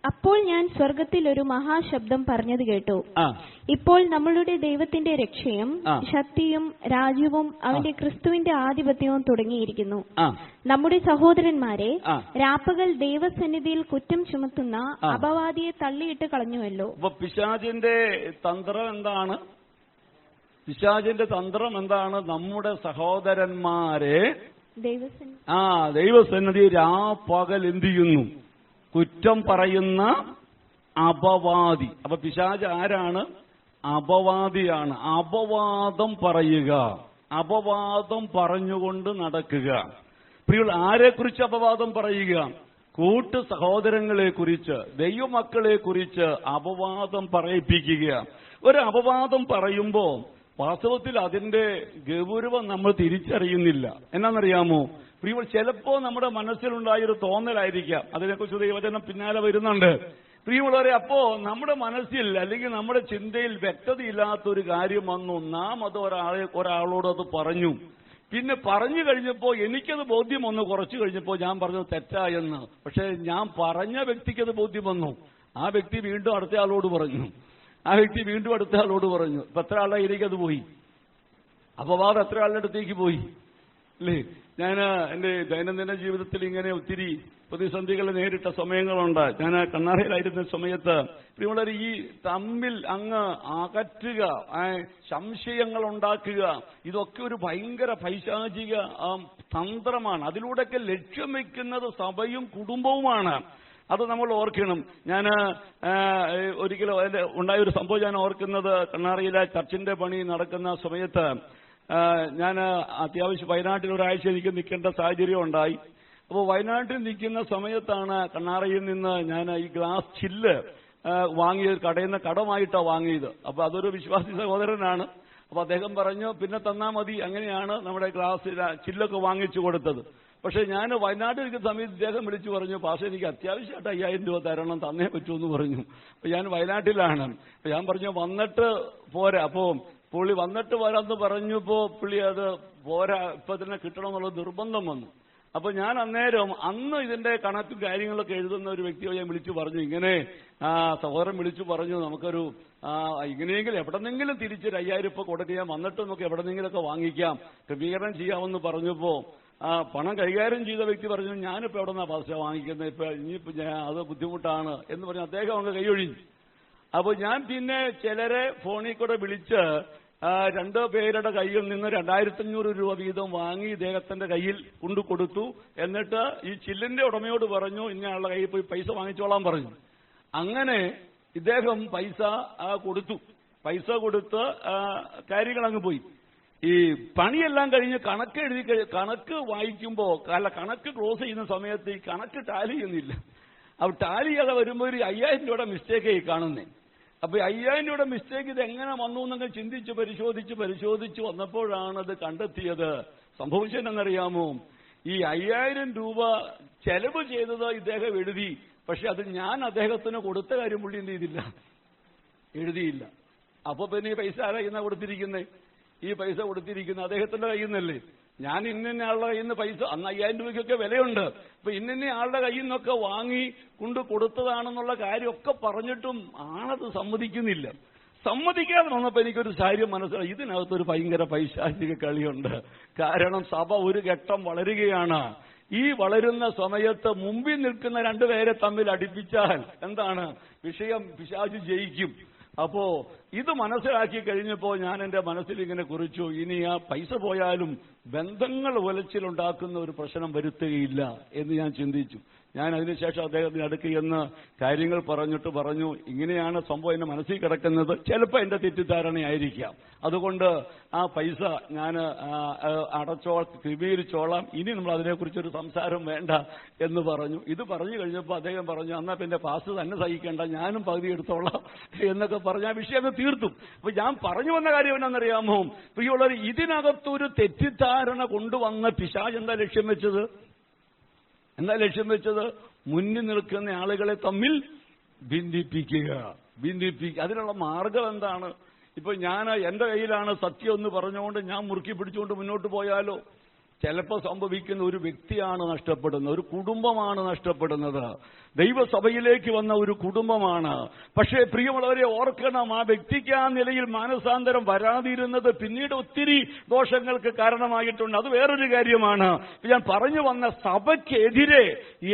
അപ്പോൾ ഞാൻ സ്വർഗത്തിൽ ഒരു മഹാശബ്ദം പറഞ്ഞത് കേട്ടു. ഇപ്പോൾ നമ്മളുടെ ദൈവത്തിന്റെ രക്ഷയും ശക്തിയും രാജ്യവും അവന്റെ ക്രിസ്തുവിന്റെ ആധിപത്യവും തുടങ്ങിയിരിക്കുന്നു. നമ്മുടെ സഹോദരന്മാരെ രാപ്പകൽ ദൈവസന്നിധിയിൽ കുറ്റം ചുമത്തുന്ന അപവാദിയെ തള്ളിയിട്ട് കളഞ്ഞുവല്ലോ. പിശാചിന്റെ തന്ത്രം എന്താണ്? പിശാചിന്റെ തന്ത്രം എന്താണ്? നമ്മുടെ സഹോദരന്മാരെ ദൈവസന്നിധി രാപ്പകൽ എന്ത് ചെയ്യുന്നു? കുറ്റം പറയുന്ന അപവാദി. അപ്പൊ പിശാച് ആരാണ്? അപവാദിയാണ്. അപവാദം പറയുക, അപവാദം പറഞ്ഞുകൊണ്ട് നടക്കുക. പ്രിയമുള്ള, ആരെക്കുറിച്ച് അപവാദം പറയുക? കൂട്ടു സഹോദരങ്ങളെ കുറിച്ച്, ദൈവമക്കളെ കുറിച്ച് അപവാദം പറയിപ്പിക്കുക. ഒരു അപവാദം പറയുമ്പോ വാസ്തവത്തിൽ അതിന്റെ ഗൗരവം നമ്മൾ തിരിച്ചറിയുന്നില്ല. എന്നാന്നറിയാമോ? പ്രിയമുള്ള, ചിലപ്പോ നമ്മുടെ മനസ്സിലുണ്ടായൊരു തോന്നലായിരിക്കാം. അതിനെക്കുറിച്ച് ദൈവവചനം പിന്നാലെ വരുന്നുണ്ട്. പ്രിയമുള്ളവരെ, അപ്പോ നമ്മുടെ മനസ്സിൽ അല്ലെങ്കിൽ നമ്മുടെ ചിന്തയിൽ വ്യക്തതയില്ലാത്തൊരു കാര്യം വന്നു. നാം അത് ഒരാളോട് അത് പറഞ്ഞു. പിന്നെ പറഞ്ഞു കഴിഞ്ഞപ്പോ എനിക്കത് ബോധ്യം വന്നു. കുറച്ചു കഴിഞ്ഞപ്പോ ഞാൻ പറഞ്ഞു തെറ്റായെന്ന്. പക്ഷെ ഞാൻ പറഞ്ഞ വ്യക്തിക്കത് ബോധ്യം വന്നു. ആ വ്യക്തി വീണ്ടും അടുത്ത ആളോട് പറഞ്ഞു. ആ വ്യക്തി വീണ്ടും അടുത്ത ആളോട് പറഞ്ഞു. ഇപ്പൊ എത്ര ആളുടെ എനിക്കത് പോയി? അപവാദം എത്ര ആളുടെ അടുത്തേക്ക് പോയി അല്ലേ? ഞാൻ എന്റെ ദൈനംദിന ജീവിതത്തിൽ ഇങ്ങനെ ഒത്തിരി പ്രതിസന്ധികൾ നേരിട്ട സമയങ്ങളുണ്ട്. ഞാൻ കണ്ണാറയിലായിരുന്ന സമയത്ത് പ്രിയമുള്ളവർ, ഈ തമ്മിൽ അങ്ങ് അകറ്റുക, സംശയങ്ങൾ ഉണ്ടാക്കുക, ഇതൊക്കെ ഒരു ഭയങ്കര പൈശാചിക തന്ത്രമാണ്. അതിലൂടെയൊക്കെ ലക്ഷ്യം വെക്കുന്നത് സഭയും കുടുംബവുമാണ്. അത് നമ്മൾ ഓർക്കണം. ഞാൻ ഒരിക്കലും ഉണ്ടായൊരു സംഭവം ഞാൻ ഓർക്കുന്നത്, കണ്ണാറയിലെ ചർച്ചിന്റെ പണി നടക്കുന്ന സമയത്ത് ഞാൻ അത്യാവശ്യം വയനാട്ടിൽ ഒരാഴ്ച എനിക്ക് നിൽക്കേണ്ട സാഹചര്യം ഉണ്ടായി. അപ്പോൾ വയനാട്ടിൽ നിൽക്കുന്ന സമയത്താണ് കണ്ണാറയിൽ നിന്ന് ഞാൻ ഈ ഗ്ലാസ് ചില്ല് വാങ്ങിയത്. കടയിൽ നിന്ന് കടമായിട്ടാണ് വാങ്ങിയത്. അപ്പൊ അതൊരു വിശ്വാസി സഹോദരനാണ്. അപ്പൊ അദ്ദേഹം പറഞ്ഞു പിന്നെ തന്നാ മതി. അങ്ങനെയാണ് നമ്മുടെ ഗ്ലാസ് ചില്ലൊക്കെ വാങ്ങിച്ചു കൊടുത്തത്. പക്ഷെ ഞാൻ വയനാട്ടിൽ ഇരിക്കുന്ന സമയത്ത് ഇദ്ദേഹം വിളിച്ചു പറഞ്ഞു, പാസ്റ്റർ എനിക്ക് അത്യാവശ്യമായിട്ട് 5000 രൂപ തരണം, തന്നേ പറ്റുമെന്ന് പറഞ്ഞു. അപ്പൊ ഞാൻ വയനാട്ടിലാണ്. അപ്പൊ ഞാൻ പറഞ്ഞു വന്നിട്ട് പോരാ, അപ്പോ പുള്ളി വന്നിട്ട് വരാമെന്ന് പറഞ്ഞപ്പോ പുള്ളി അത് പോരാ, ഇപ്പൊ തന്നെ കിട്ടണമെന്നുള്ള നിർബന്ധം വന്നു. അപ്പൊ ഞാൻ അന്ന് ഇതിന്റെ കണക്കും കാര്യങ്ങളൊക്കെ എഴുതുന്ന ഒരു വ്യക്തിയെ ഞാൻ വിളിച്ചു പറഞ്ഞു, ഇങ്ങനെ സഹോദരൻ വിളിച്ചു പറഞ്ഞു, നമുക്കൊരു ഇങ്ങനെയെങ്കിലും എവിടെന്നെങ്കിലും തിരിച്ചൊരു 5000 രൂപ കൊടുക്കുക, ഞാൻ വന്നിട്ട് നമുക്ക് എവിടെന്നെങ്കിലൊക്കെ വാങ്ങിക്കാം, ക്രമീകരണം ചെയ്യാമെന്ന് പറഞ്ഞപ്പോ പണം കൈകാര്യം ചെയ്ത വ്യക്തി പറഞ്ഞു, ഞാനിപ്പോ എവിടെ നിന്നാ പാസ്റ്റർ വാങ്ങിക്കുന്നത്, ഇനിയിപ്പോ അത് ബുദ്ധിമുട്ടാണ് എന്ന് പറഞ്ഞ് അദ്ദേഹം അങ്ങ് കൈയൊഴിഞ്ഞു. അപ്പൊ ഞാൻ പിന്നെ ചിലരെ ഫോണിൽ കൂടെ വിളിച്ച് 2 പേരുടെ കയ്യിൽ നിന്ന് 2500 രൂപ വീതം വാങ്ങി ഇദ്ദേഹത്തിന്റെ കയ്യിൽ കൊണ്ടുകൊടുത്തു. എന്നിട്ട് ഈ ചില്ലിന്റെ ഉടമയോട് പറഞ്ഞു, ഇന്നയാളുടെ കയ്യിൽ പോയി പൈസ വാങ്ങിച്ചോളാൻ പറഞ്ഞു. അങ്ങനെ ഇദ്ദേഹം പൈസ കൊടുത്ത് കാര്യങ്ങൾ അങ്ങ് പോയി. ഈ പണിയെല്ലാം കഴിഞ്ഞ് കണക്ക് വായിക്കുമ്പോ കണക്ക് ക്ലോസ് ചെയ്യുന്ന സമയത്ത് ഈ കണക്ക് ടാലി ചെയ്യുന്നില്ല. അപ്പൊ ടാലി ചെയ്യാതെ വരുമ്പോൾ ഒരു 5000 രൂപയുടെ മിസ്റ്റേക്കായി കാണുന്നേ. അപ്പൊ 5000 രൂപയുടെ മിസ്റ്റേക്ക് ഇത് എങ്ങനെ വന്നു എന്നൊക്കെ ചിന്തിച്ച് പരിശോധിച്ച് വന്നപ്പോഴാണ് അത് കണ്ടെത്തിയത്. സംഭവിച്ചതെന്നറിയാമോ? ഈ 5000 രൂപ ചെലവ് ചെയ്തത് ഇദ്ദേഹം എഴുതി, പക്ഷെ അത് ഞാൻ അദ്ദേഹത്തിന് കൊടുത്ത കാര്യം പുള്ളി എന്ത് ചെയ്തില്ല, എഴുതിയില്ല. അപ്പൊ പിന്നെ ഈ പൈസ ആരാ ഇന്ന കൊടുത്തിരിക്കുന്നേ? ഈ പൈസ കൊടുത്തിരിക്കുന്നത് അദ്ദേഹത്തിന്റെ കയ്യിൽ നിന്നല്ലേ. ഞാൻ ഇന്ന ആളുടെ കയ്യിൽ നിന്ന് പൈസ, അന്ന് 5000 രൂപയ്ക്കൊക്കെ വിലയുണ്ട്, അപ്പൊ ഇന്ന ആളുടെ കയ്യിൽ നിന്നൊക്കെ വാങ്ങി കൊടുത്തതാണെന്നുള്ള കാര്യമൊക്കെ പറഞ്ഞിട്ടും ആളത് സമ്മതിക്കുന്നില്ല. സമ്മതിക്കാതെ വന്നപ്പോ എനിക്കൊരു കാര്യം മനസ്സിലായി, ഇതിനകത്തൊരു ഭയങ്കര പൈശാചിക കളിയുണ്ട്. കാരണം സഭ ഒരു ഘട്ടം വളരുകയാണ്. ഈ വളരുന്ന സമയത്ത് മുമ്പിൽ നിൽക്കുന്ന 2 പേരെ തമ്മിൽ അടുപ്പിച്ചാൽ എന്താണ് വിഷയം? പിശാച് ജയിക്കും. അപ്പോ ഇത് മനസ്സിലാക്കി കഴിഞ്ഞപ്പോ ഞാൻ എന്റെ മനസ്സിൽ ഇങ്ങനെ കുറിച്ചു, ഇനി ആ പൈസ പോയാലും ബന്ധങ്ങൾ ഉലച്ചിലുണ്ടാക്കുന്ന ഒരു പ്രശ്നം വരുത്തുകയില്ല എന്ന് ഞാൻ ചിന്തിച്ചു. ഞാൻ അതിനുശേഷം അദ്ദേഹത്തിന് അടുക്ക് എന്ന് കാര്യങ്ങൾ പറഞ്ഞു, ഇങ്ങനെയാണ് സംഭവം എന്റെ മനസ്സിൽ കിടക്കുന്നത്, ചിലപ്പോൾ എന്റെ തെറ്റിദ്ധാരണയായിരിക്കാം, അതുകൊണ്ട് ആ പൈസ ഞാൻ ക്രമീകരിച്ചോളാം, ഇനി നമ്മൾ അതിനെക്കുറിച്ചൊരു സംസാരം വേണ്ട എന്ന് പറഞ്ഞു. ഇത് പറഞ്ഞു കഴിഞ്ഞപ്പോൾ അദ്ദേഹം പറഞ്ഞു, എന്നാ പിന്നെ പാസ് തന്നെ സഹിക്കേണ്ട, ഞാനും പകുതി എടുത്തോളാം എന്നൊക്കെ പറഞ്ഞ് ആ വിഷയം തീർത്തു. അപ്പൊ ഞാൻ പറഞ്ഞു വന്ന കാര്യം എന്നാണെന്നറിയാമോ? പ്രിയമുള്ളവർ, ഇതിനകത്തൊരു തെറ്റിദ്ധാരണ കൊണ്ടുവന്ന പിശാച് എന്താ ലക്ഷ്യം വെച്ചത്? മുന്നിൽ നിൽക്കുന്ന ആളുകളെ തമ്മിൽ ഭിന്നിപ്പിക്കുക. അതിനുള്ള മാർഗം എന്താണ്? ഇപ്പൊ ഞാൻ എന്റെ കയ്യിലാണ് സത്യം എന്ന് പറഞ്ഞുകൊണ്ട് ഞാൻ മുറുക്കി പിടിച്ചുകൊണ്ട് മുന്നോട്ട് പോയാലോ? ചിലപ്പോൾ സംഭവിക്കുന്ന ഒരു വ്യക്തിയാണ് നഷ്ടപ്പെടുന്നത്, ഒരു കുടുംബമാണ് നഷ്ടപ്പെടുന്നത്, ദൈവസഭയിലേക്ക് വന്ന ഒരു കുടുംബമാണ്. പക്ഷേ പ്രിയമുള്ളവരെ ഓർക്കണം, ആ വ്യക്തിക്ക് ആ നിലയിൽ മാനസാന്തരം വരാതിരുന്നത് പിന്നീട് ഒത്തിരി ദോഷങ്ങൾക്ക് കാരണമായിട്ടുണ്ട്. അത് വേറൊരു കാര്യമാണ്. ഞാൻ പറഞ്ഞു വന്ന സഭയ്ക്കെതിരെ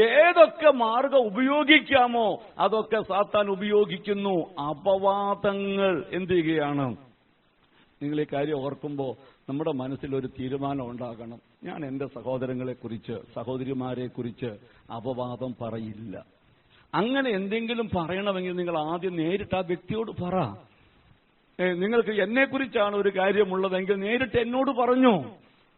ഏതൊക്കെ മാർഗം ഉപയോഗിക്കാമോ അതൊക്കെ സാത്താൻ ഉപയോഗിക്കുന്നു. അപവാദങ്ങൾ എന്ത് ചെയ്യുകയാണ്? നിങ്ങൾ ഈ കാര്യം ഓർക്കുമ്പോൾ നമ്മുടെ മനസ്സിലൊരു തീരുമാനം ഉണ്ടാകണം. ഞാൻ എൻ്റെ സഹോദരങ്ങളെക്കുറിച്ച്, സഹോദരിമാരെക്കുറിച്ച് അപവാദം പറയില്ല. അങ്ങനെ എന്തെങ്കിലും പറയണമെങ്കിൽ നിങ്ങൾ ആദ്യം നേരിട്ട് ആ വ്യക്തിയോട് പറ. നിങ്ങൾക്ക് എന്നെക്കുറിച്ചാണ് ഒരു കാര്യമുള്ളതെങ്കിൽ നേരിട്ട് എന്നോട് പറഞ്ഞു.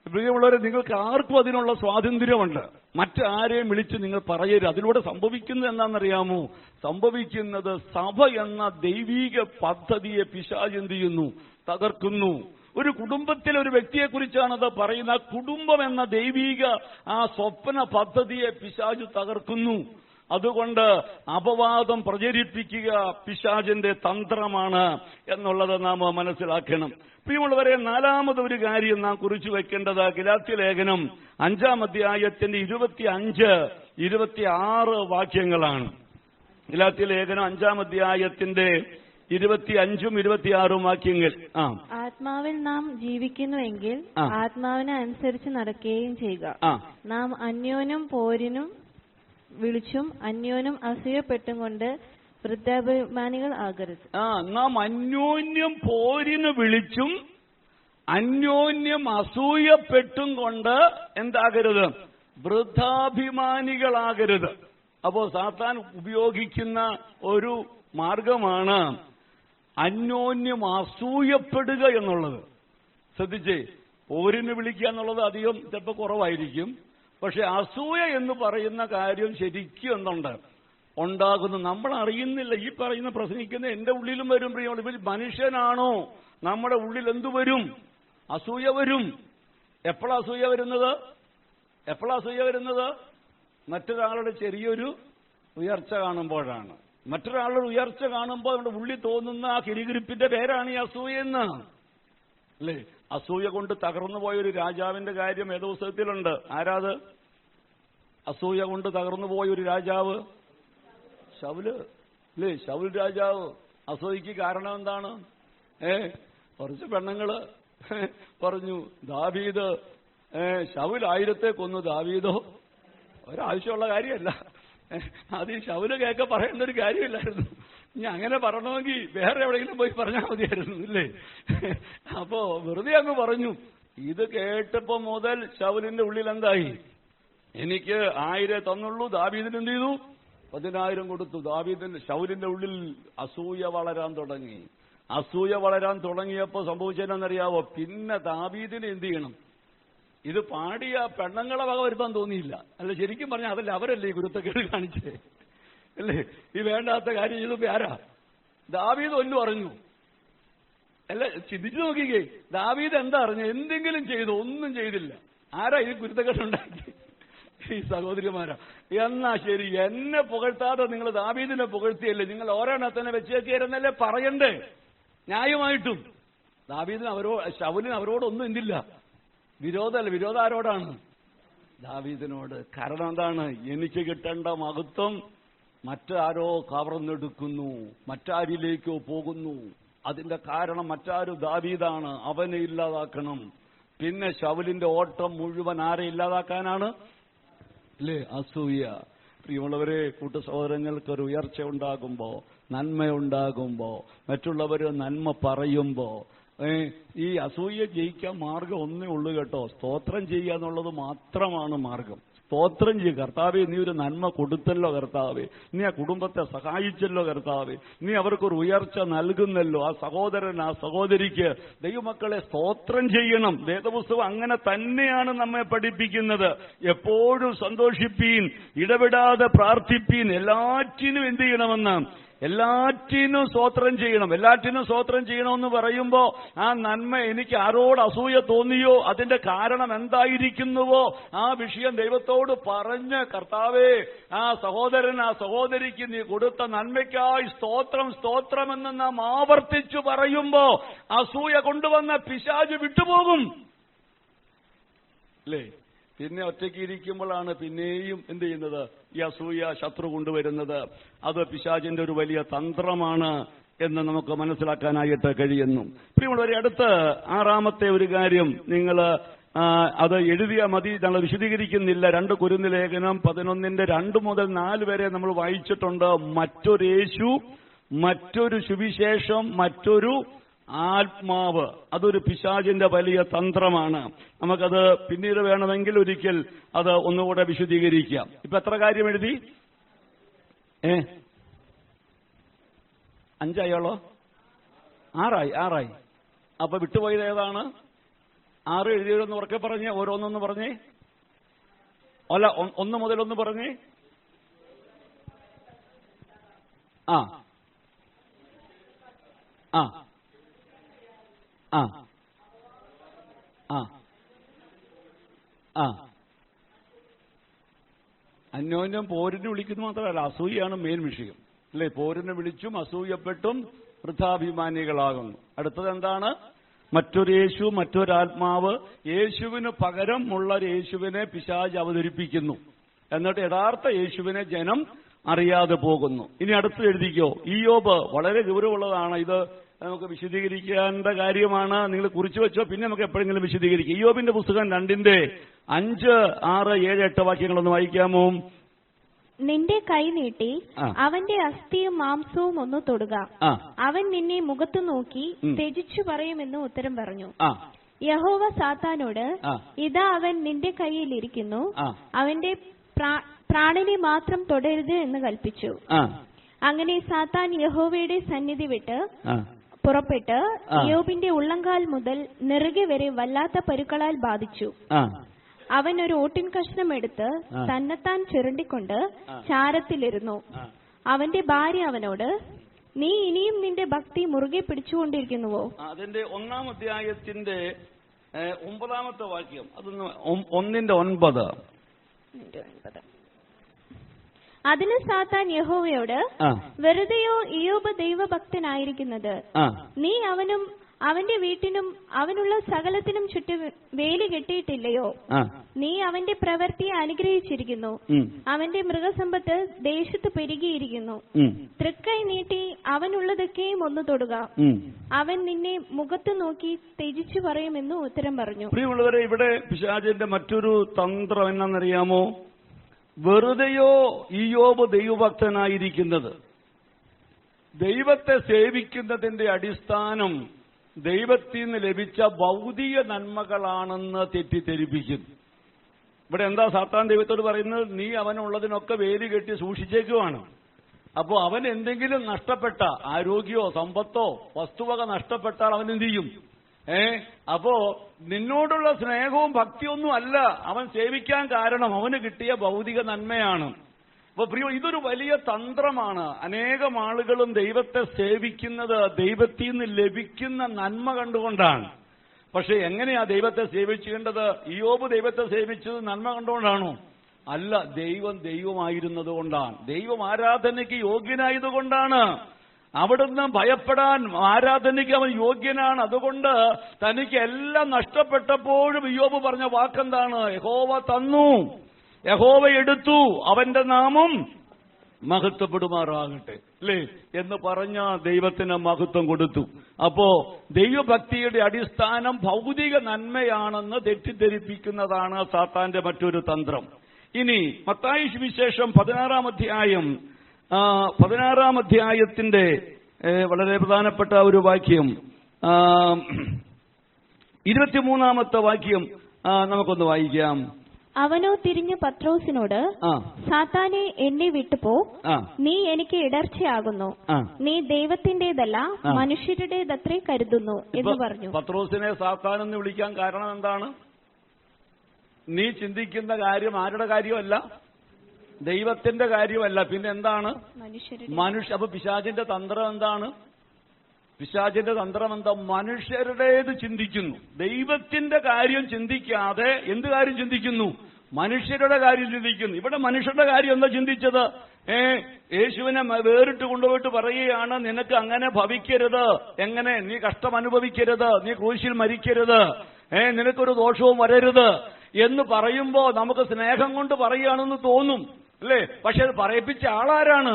പ്രിയമുള്ളവരെ, നിങ്ങൾക്ക് ആർക്കും അതിനുള്ള സ്വാതന്ത്ര്യമുണ്ട്. മറ്റാരെയും വിളിച്ച് നിങ്ങൾ പറയരുത്. അതിലൂടെ സംഭവിക്കുന്നത് എന്താണെന്നറിയാമോ? സംഭവിക്കുന്നത് സഭ എന്ന ദൈവീക പദ്ധതിയെ പിശാച് എന്ത് ചെയ്യുന്നു? തകർക്കുന്നു. ഒരു കുടുംബത്തിലെ ഒരു വ്യക്തിയെക്കുറിച്ചാണത് പറയുന്ന. കുടുംബം എന്ന ദൈവീക ആ സ്വപ്ന പദ്ധതിയെ പിശാച് തകർക്കുന്നു. അതുകൊണ്ട് അപവാദം പ്രചരിപ്പിക്കുക പിശാചിന്റെ തന്ത്രമാണ് എന്നുള്ളത് നാം മനസ്സിലാക്കണം. പ്രിയമുള്ളവരെ, 4ാമത് ഒരു കാര്യം നാം കുറിച്ചു വെക്കേണ്ടത് ഗലാത്യലേഖനം 5-ാം അധ്യായത്തിന്റെ 25-26 വാക്യങ്ങളാണ്. ഗലാത്യലേഖനം 5-ാം അധ്യായത്തിന്റെ 25-ഉം 26-ഉം വാക്യങ്ങൾ. ആത്മാവിൽ നാം ജീവിക്കുന്നുവെങ്കിൽ ആത്മാവിനെ അനുസരിച്ച് നടക്കുകയും ചെയ്യുക. നാം അന്യോന്യം പോരിനും വിളിച്ചും അന്യോന്യം അസൂയപ്പെട്ടും കൊണ്ട് വൃദ്ധാഭിമാനികൾ ആകരുത്. നാം അന്യോന്യം പോരിന് വിളിച്ചും അന്യോന്യം അസൂയപ്പെട്ടും കൊണ്ട് എന്താകരുത്? വൃദ്ധാഭിമാനികളാകരുത്. അപ്പോ സാത്താൻ ഉപയോഗിക്കുന്ന ഒരു മാർഗമാണ് അന്യോന്യം അസൂയപ്പെടുക എന്നുള്ളത്. ശ്രദ്ധിച്ചേ, പോരിന് വിളിക്കുക എന്നുള്ളത് അധികം ചിലപ്പോൾ കുറവായിരിക്കും. പക്ഷെ അസൂയ എന്ന് പറയുന്ന കാര്യം ശരിക്കും എന്തുണ്ട് ഉണ്ടാകുന്നു, നമ്മൾ അറിയുന്നില്ല. ഈ പറയുന്ന പ്രസംഗിക്കുന്ന എന്റെ ഉള്ളിലും വരും. പ്രിയമുള്ള മനുഷ്യനാണോ? നമ്മുടെ ഉള്ളിൽ എന്തു വരും? അസൂയ വരും. എപ്പോഴാ അസൂയ വരുന്നത്? മറ്റൊരാളുടെ ചെറിയൊരു ഉയർച്ച കാണുമ്പോഴാണ്. മറ്റൊരാളുടെ ഉയർച്ച കാണുമ്പോൾ നമ്മുടെ ഉള്ളിൽ തോന്നുന്ന ആ കിരികിരിപ്പിന്റെ പേരാണ് ഈ അസൂയെന്ന്. അല്ലേ? അസൂയ കൊണ്ട് തകർന്നു പോയൊരു രാജാവിന്റെ കാര്യം വേദപുസ്തകത്തിലുണ്ട്. ആരാത്? അസൂയ കൊണ്ട് തകർന്നു പോയൊരു രാജാവ് ശൗല്, അല്ലേ? ശൗൽ രാജാവ്. അസൂയക്ക് കാരണം എന്താണ്? കുറച്ച് പെണ്ണുങ്ങള് പറഞ്ഞു ദാവീദ് ശൗൽ 1000 കൊന്നു, ദാവീദോ ഒരാവശ്യമുള്ള കാര്യമല്ല. അത് ഈ ശൗല് കേൾക്കെ പറയേണ്ട ഒരു കാര്യമില്ലായിരുന്നു. ഇനി അങ്ങനെ പറയണമെങ്കിൽ വേറെ എവിടെയെങ്കിലും പോയി പറഞ്ഞാൽ മതിയായിരുന്നു, ഇല്ലേ? അപ്പോ വെറുതെ അങ്ങ് പറഞ്ഞു. ഇത് കേട്ടപ്പോ മുതൽ ശൗലിന്റെ ഉള്ളിൽ എന്തായി? എനിക്ക് 1000 തന്നുള്ളൂ, ദാവീദിന് എന്ത് ചെയ്തു? 10,000 കൊടുത്തു. ശൗലിന്റെ ഉള്ളിൽ അസൂയ വളരാൻ തുടങ്ങി. അസൂയ വളരാൻ തുടങ്ങിയപ്പോ സംഭവിച്ചതെന്നറിയാവോ? പിന്നെ ദാവീദിനെ എന്ത് ചെയ്യണം? ഇത് പാടിയ പെണ്ണുങ്ങളെ വക വരുത്താൻ തോന്നിയില്ല. അല്ല, ശരിക്കും പറഞ്ഞാൽ അതല്ല, അവരല്ലേ ഈ ഗുരുത്തക്കേട് കാണിച്ചേ, അല്ലേ? ഈ വേണ്ടാത്ത കാര്യം ചെയ്തപ്പോ ആരാ? ദാവീദ് ഒന്നും അറിഞ്ഞു? അല്ല, ചിന്തിച്ചു നോക്കിക്കേ, ദാവീദ് എന്താ അറിഞ്ഞു? എന്തെങ്കിലും ചെയ്തു? ഒന്നും ചെയ്തില്ല. ആരാ ഈ ഗുരുത്തക്കേടുണ്ടാക്കി? ഈ സഹോദരിമാരാ. എന്നാ ശരി, എന്നെ പുകഴ്ത്താതെ നിങ്ങൾ ദാവീദിനെ പുകഴ്ത്തിയല്ലേ? നിങ്ങൾ ഓരോണത്തിനെ വെച്ചേക്കായിരുന്നല്ലേ പറയണ്ടേ ന്യായമായിട്ടും? ശൗലിന് അവരോടൊന്നും എന്തില്ല, വിരോധമല്ല. വിരോധം ആരോടാണ്? ദാവീദിനോട്. കാരണം എന്താണ്? എനിക്ക് കിട്ടേണ്ട മഹത്വം മറ്റാരോ കവർന്നെടുക്കുന്നു, മറ്റാരിലേക്കോ പോകുന്നു. അതിന്റെ കാരണം മറ്റാരും ദാവീദാണ്. അവനെ ഇല്ലാതാക്കണം. പിന്നെ ശൗലിന്റെ ഓട്ടം മുഴുവൻ ആരെ ഇല്ലാതാക്കാനാണ്? അല്ലേ? അസൂയ. പ്രിയമുള്ളവരെ, കൂട്ടു സഹോദരങ്ങൾക്ക് ഒരു ഉയർച്ച ഉണ്ടാകുമ്പോ, നന്മയുണ്ടാകുമ്പോ, മറ്റുള്ളവർ നന്മ പറയുമ്പോ, ഈ അസൂയ ജയിക്കാൻ മാർഗം ഒന്നേ ഉള്ളൂ കേട്ടോ. സ്തോത്രം ചെയ്യുക എന്നുള്ളത് മാത്രമാണ് മാർഗം. സ്തോത്രം ചെയ്യുക. കർത്താവേ, നീ ഒരു നന്മ കൊടുത്തല്ലോ കർത്താവേ, നീ ആ കുടുംബത്തെ സഹായിച്ചല്ലോ കർത്താവേ, നീ അവർക്കൊരു ഉയർച്ച നൽകുന്നല്ലോ. ആ സഹോദരൻ, ആ സഹോദരിക്ക് ദൈവമക്കളെ സ്തോത്രം ചെയ്യണം. വേദപുസ്തകം അങ്ങനെ തന്നെയാണ് നമ്മെ പഠിപ്പിക്കുന്നത്. എപ്പോഴും സന്തോഷിപ്പീൻ, ഇടപെടാതെ പ്രാർത്ഥിപ്പീൻ, എല്ലാറ്റിനും എന്ത് ചെയ്യണമെന്ന്? എല്ലാറ്റിനും സ്തോത്രം ചെയ്യണം. എല്ലാറ്റിനും സ്തോത്രം ചെയ്യണമെന്ന് പറയുമ്പോ ആ നന്മ എനിക്ക് ആരോട് അസൂയ തോന്നിയോ, അതിന്റെ കാരണം എന്തായിരിക്കുന്നുവോ ആ വിഷയം ദൈവത്തോട് പറഞ്ഞ്, കർത്താവേ, ആ സഹോദരൻ, ആ സഹോദരിക്ക് നീ കൊടുത്ത നന്മയ്ക്കായി സ്തോത്രം, സ്തോത്രമെന്ന് നാം ആവർത്തിച്ചു പറയുമ്പോ അസൂയ കൊണ്ടുവന്ന പിശാച് വിട്ടുപോകും, അല്ലേ? പിന്നെ ഒറ്റയ്ക്ക് ഇരിക്കുമ്പോഴാണ് പിന്നെയും എന്ത് ചെയ്യുന്നത്? ഈ അസൂയ ശത്രു കൊണ്ടുവരുന്നത്. അത് പിശാചിന്റെ ഒരു വലിയ തന്ത്രമാണ് എന്ന് നമുക്ക് മനസ്സിലാക്കാനായിട്ട് കഴിയുന്നു. പ്രിയമുള്ളവരെ, അടുത്ത് 6ാമത്തെ ഒരു കാര്യം നിങ്ങൾ അത് എഴുതിയ മതി, ഞങ്ങൾ വിശദീകരിക്കുന്നില്ല. 2 കൊരിന്ത്യർ ലേഖനം 11:2 മുതൽ 4 വരെ നമ്മൾ വായിച്ചിട്ടുണ്ട്. മറ്റൊരു യേശു, മറ്റൊരു സുവിശേഷം, മറ്റൊരു ആത്മാവ്. അതൊരു പിശാചിന്റെ വലിയ തന്ത്രമാണ്. നമുക്കത് പിന്നീട് വേണമെങ്കിൽ ഒരിക്കൽ അത് ഒന്നുകൂടെ വിശദീകരിക്കാം. ഇപ്പൊ എത്ര കാര്യം എഴുതി? 5 ആയോളോ? 6 അപ്പൊ വിട്ടുപോയത് ഏതാണ്? 6 എഴുതിയതെന്ന് ഉറക്കെ പറഞ്ഞേ, ഓരോന്നൊന്ന് പറഞ്ഞേ. അല്ല, 1 മുതൽ 1 പറഞ്ഞേ. ആ ആ ആ ആ ആ അന്യോന്യം പോരിന് വിളിക്കുന്നു മാത്രമല്ല, അസൂയാണ് മെയിൻ വിഷയം, അല്ലേ? പോരിന് വിളിച്ചും അസൂയപ്പെട്ടും വൃഥാഭിമാനികളാകുന്നു. അടുത്തത് എന്താണ്? മറ്റൊരു യേശു, മറ്റൊരാത്മാവ്. യേശുവിന് പകരമുള്ള യേശുവിനെ പിശാച് അവതരിപ്പിക്കുന്നു. എന്നിട്ട് യഥാർത്ഥ യേശുവിനെ ജനം അറിയാതെ പോകുന്നു. ഇനി അടുത്ത് എഴുതിക്കോ. ഇയ്യോബ് വളരെ ഗൗരവമുള്ളതാണ്. ഇത് നമുക്ക് വിശദീകരിക്കേണ്ട കാര്യമാണ്. നിങ്ങൾ കുറിച്ചു വെച്ചോ, പിന്നെ നമുക്ക് എപ്പോഴെങ്കിലും വിശദീകരിക്കാം. ഇയ്യോബിന്റെ പുസ്തകം 2:5, 6, 7, 8 വാക്യങ്ങളൊന്ന് വായിക്കാമോ? നിന്റെ കൈ നീട്ടി അവന്റെ അസ്ഥിയും മാംസവും ഒന്ന് തൊടുക, അവൻ നിന്നെ മുഖത്തു നോക്കി ത്യജിച്ചു പറയുമെന്ന് ഉത്തരം പറഞ്ഞു. യഹോവ സാത്താനോട്, ഇതാ അവൻ നിന്റെ കൈയിൽ ഇരിക്കുന്നു, അവന്റെ പ്രാണനെ മാത്രം തൊടരുത് എന്ന് കൽപ്പിച്ചു. അങ്ങനെ സാത്താൻ യഹോവയുടെ സന്നിധി വിട്ട് പുറപ്പെട്ട് ഇയ്യോബിന്റെ ഉള്ളങ്കാൽ മുതൽ നെറുകെ വരെ വല്ലാത്ത പരുക്കളാൽ ബാധിച്ചു. അവൻ ഒരു ഓട്ടിൻ കഷ്ണം എടുത്ത് തന്നെത്താൻ ചുരണ്ടിക്കൊണ്ട് ചാരത്തിലിരുന്നു. അവന്റെ ഭാര്യ അവനോട്, നീ ഇനിയും നിന്റെ ഭക്തി മുറുകെ പിടിച്ചുകൊണ്ടിരിക്കുന്നുവോ? അതിന്റെ 1-ാം അധ്യായത്തിന്റെ 9-ാമത്തെ വാക്യം, അതൊന്ന് 1:9. അതിന് സാത്താൻ യഹോവയോട്, വെറുതെയോ ഇയ്യോബ് ദൈവഭക്തനായിരിക്കുന്നത്? നീ അവനും അവന്റെ വീട്ടിനും അവനുള്ള സകലത്തിനും ചുറ്റും വേലി കെട്ടിയിട്ടില്ലയോ? നീ അവന്റെ പ്രവൃത്തിയെ അനുഗ്രഹിച്ചിരിക്കുന്നു. അവന്റെ മൃഗസമ്പത്ത് ദേശത്ത് പെരുകിയിരിക്കുന്നു. തൃക്കൈ നീട്ടി അവനുള്ളതൊക്കെയും ഒന്ന് തൊടുക. അവൻ നിന്നെ മുഖത്ത് നോക്കി ത്യജിച്ചു പറയുമെന്ന് ഉത്തരം പറഞ്ഞു. പ്രിയമുള്ളവരെ, ഇവിടെ പിശാചിന്റെ മറ്റൊരു തന്ത്രം എന്നാണെന്നറിയാമോ? വെറുതെയോ ഇയ്യോബ് ദൈവഭക്തനായിരിക്കുന്നത്? ദൈവത്തെ സേവിക്കുന്നതിന്റെ അടിസ്ഥാനം ദൈവത്തിൽ നിന്ന് ലഭിച്ച ഭൗതിക നന്മകളാണെന്ന് തെറ്റിദ്ധരിപ്പിക്കുന്നു. ഇവിടെ എന്താ സാത്താൻ ദൈവത്തോട് പറയുന്നത്? നീ അവനുള്ളതിനൊക്കെ വേലി കെട്ടി സൂക്ഷിച്ചേക്കുവാണ്. അപ്പോ അവൻ എന്തെങ്കിലും നഷ്ടപ്പെട്ട, ആരോഗ്യമോ സമ്പത്തോ വസ്തുവക നഷ്ടപ്പെട്ടാൽ അവൻ എന്ത് ചെയ്യും? അപ്പോ നിന്നോടുള്ള സ്നേഹവും ഭക്തിയൊന്നും അല്ല അവൻ സേവിക്കാൻ കാരണം, അവന് കിട്ടിയ ഭൗതിക നന്മയാണ്. അപ്പൊ പ്രിയ, ഇതൊരു വലിയ തന്ത്രമാണ്. അനേകം ആളുകളും ദൈവത്തെ സേവിക്കുന്നത് ദൈവത്തിൽ നിന്ന് ലഭിക്കുന്ന നന്മ കണ്ടുകൊണ്ടാണ്. പക്ഷെ എങ്ങനെയാ ദൈവത്തെ സേവിക്കേണ്ടത്? ഇയ്യോബ് ദൈവത്തെ സേവിച്ചത് നന്മ കണ്ടുകൊണ്ടാണോ? അല്ല, ദൈവമായിരുന്നത് കൊണ്ടാണ്. ദൈവം ആരാധനയ്ക്ക് യോഗ്യനായതുകൊണ്ടാണ്. അവിടുന്ന് ഭയപ്പെടാൻ ആരാധനയ്ക്ക് അവൻ യോഗ്യനാണ്. അതുകൊണ്ട് തനിക്ക് എല്ലാം നഷ്ടപ്പെട്ടപ്പോഴും ഇയ്യോബ് പറഞ്ഞ വാക്കെന്താണ്? യഹോവ തന്നു, യഹോവ എടുത്തു, അവന്റെ നാമം മഹത്വപ്പെടുമാറാകട്ടെ, അല്ലേ എന്ന് പറഞ്ഞ ദൈവത്തിന് മഹത്വം കൊടുത്തു. അപ്പോ ദൈവഭക്തിയുടെ അടിസ്ഥാനം ഭൗതിക നന്മയാണെന്ന് തെറ്റിദ്ധരിപ്പിക്കുന്നതാണ് സാത്താന്റെ മറ്റൊരു തന്ത്രം. ഇനി മത്തായി സുവിശേഷം 16 അധ്യായത്തിന്റെ വളരെ പ്രധാനപ്പെട്ട ഒരു വാക്യം, 23 വാക്യം നമുക്കൊന്ന് വായിക്കാം. അവനോ തിരിഞ്ഞ് പത്രോസിനോട്, സാത്താനെ എന്നെ വിട്ടുപോ, നീ എനിക്ക് ഇടർച്ചയാകുന്നു. നീ ദൈവത്തിന്റേതല്ല മനുഷ്യരുടേതത്രേ കരുതുന്നു എന്ന് പറഞ്ഞു. പത്രോസിനെ സാത്താൻ എന്ന് വിളിക്കാൻ കാരണം എന്താണ്? നീ ചിന്തിക്കുന്ന കാര്യം ആരുടെ കാര്യമല്ല, ദൈവത്തിന്റെ കാര്യമല്ല, പിന്നെ എന്താണ്? മനുഷ്യ. അപ്പൊ പിശാചിന്റെ തന്ത്രം എന്താണ്? പിശാചിന്റെ തന്ത്രം എന്താ? മനുഷ്യരുടേത് ചിന്തിക്കുന്നു. ദൈവത്തിന്റെ കാര്യം ചിന്തിക്കാതെ എന്ത് കാര്യം ചിന്തിക്കുന്നു? മനുഷ്യരുടെ കാര്യം ചിന്തിക്കുന്നു. ഇവിടെ മനുഷ്യരുടെ കാര്യം എന്താ ചിന്തിച്ചത്? യേശുവിനെ വേറിട്ട് കൊണ്ടുപോയിട്ട് പറയുകയാണ്, നിനക്ക് അങ്ങനെ ഭവിക്കരുത്, എങ്ങനെ നീ കഷ്ടം അനുഭവിക്കരുത്, നീ ക്രൂശിൽ മരിക്കരുത്, നിനക്കൊരു ദോഷവും വരരുത് എന്ന് പറയുമ്പോ നമുക്ക് സ്നേഹം കൊണ്ട് പറയുകയാണെന്ന് തോന്നും, അല്ലേ? പക്ഷെ അത് പറയിപ്പിച്ച ആളാരാണ്?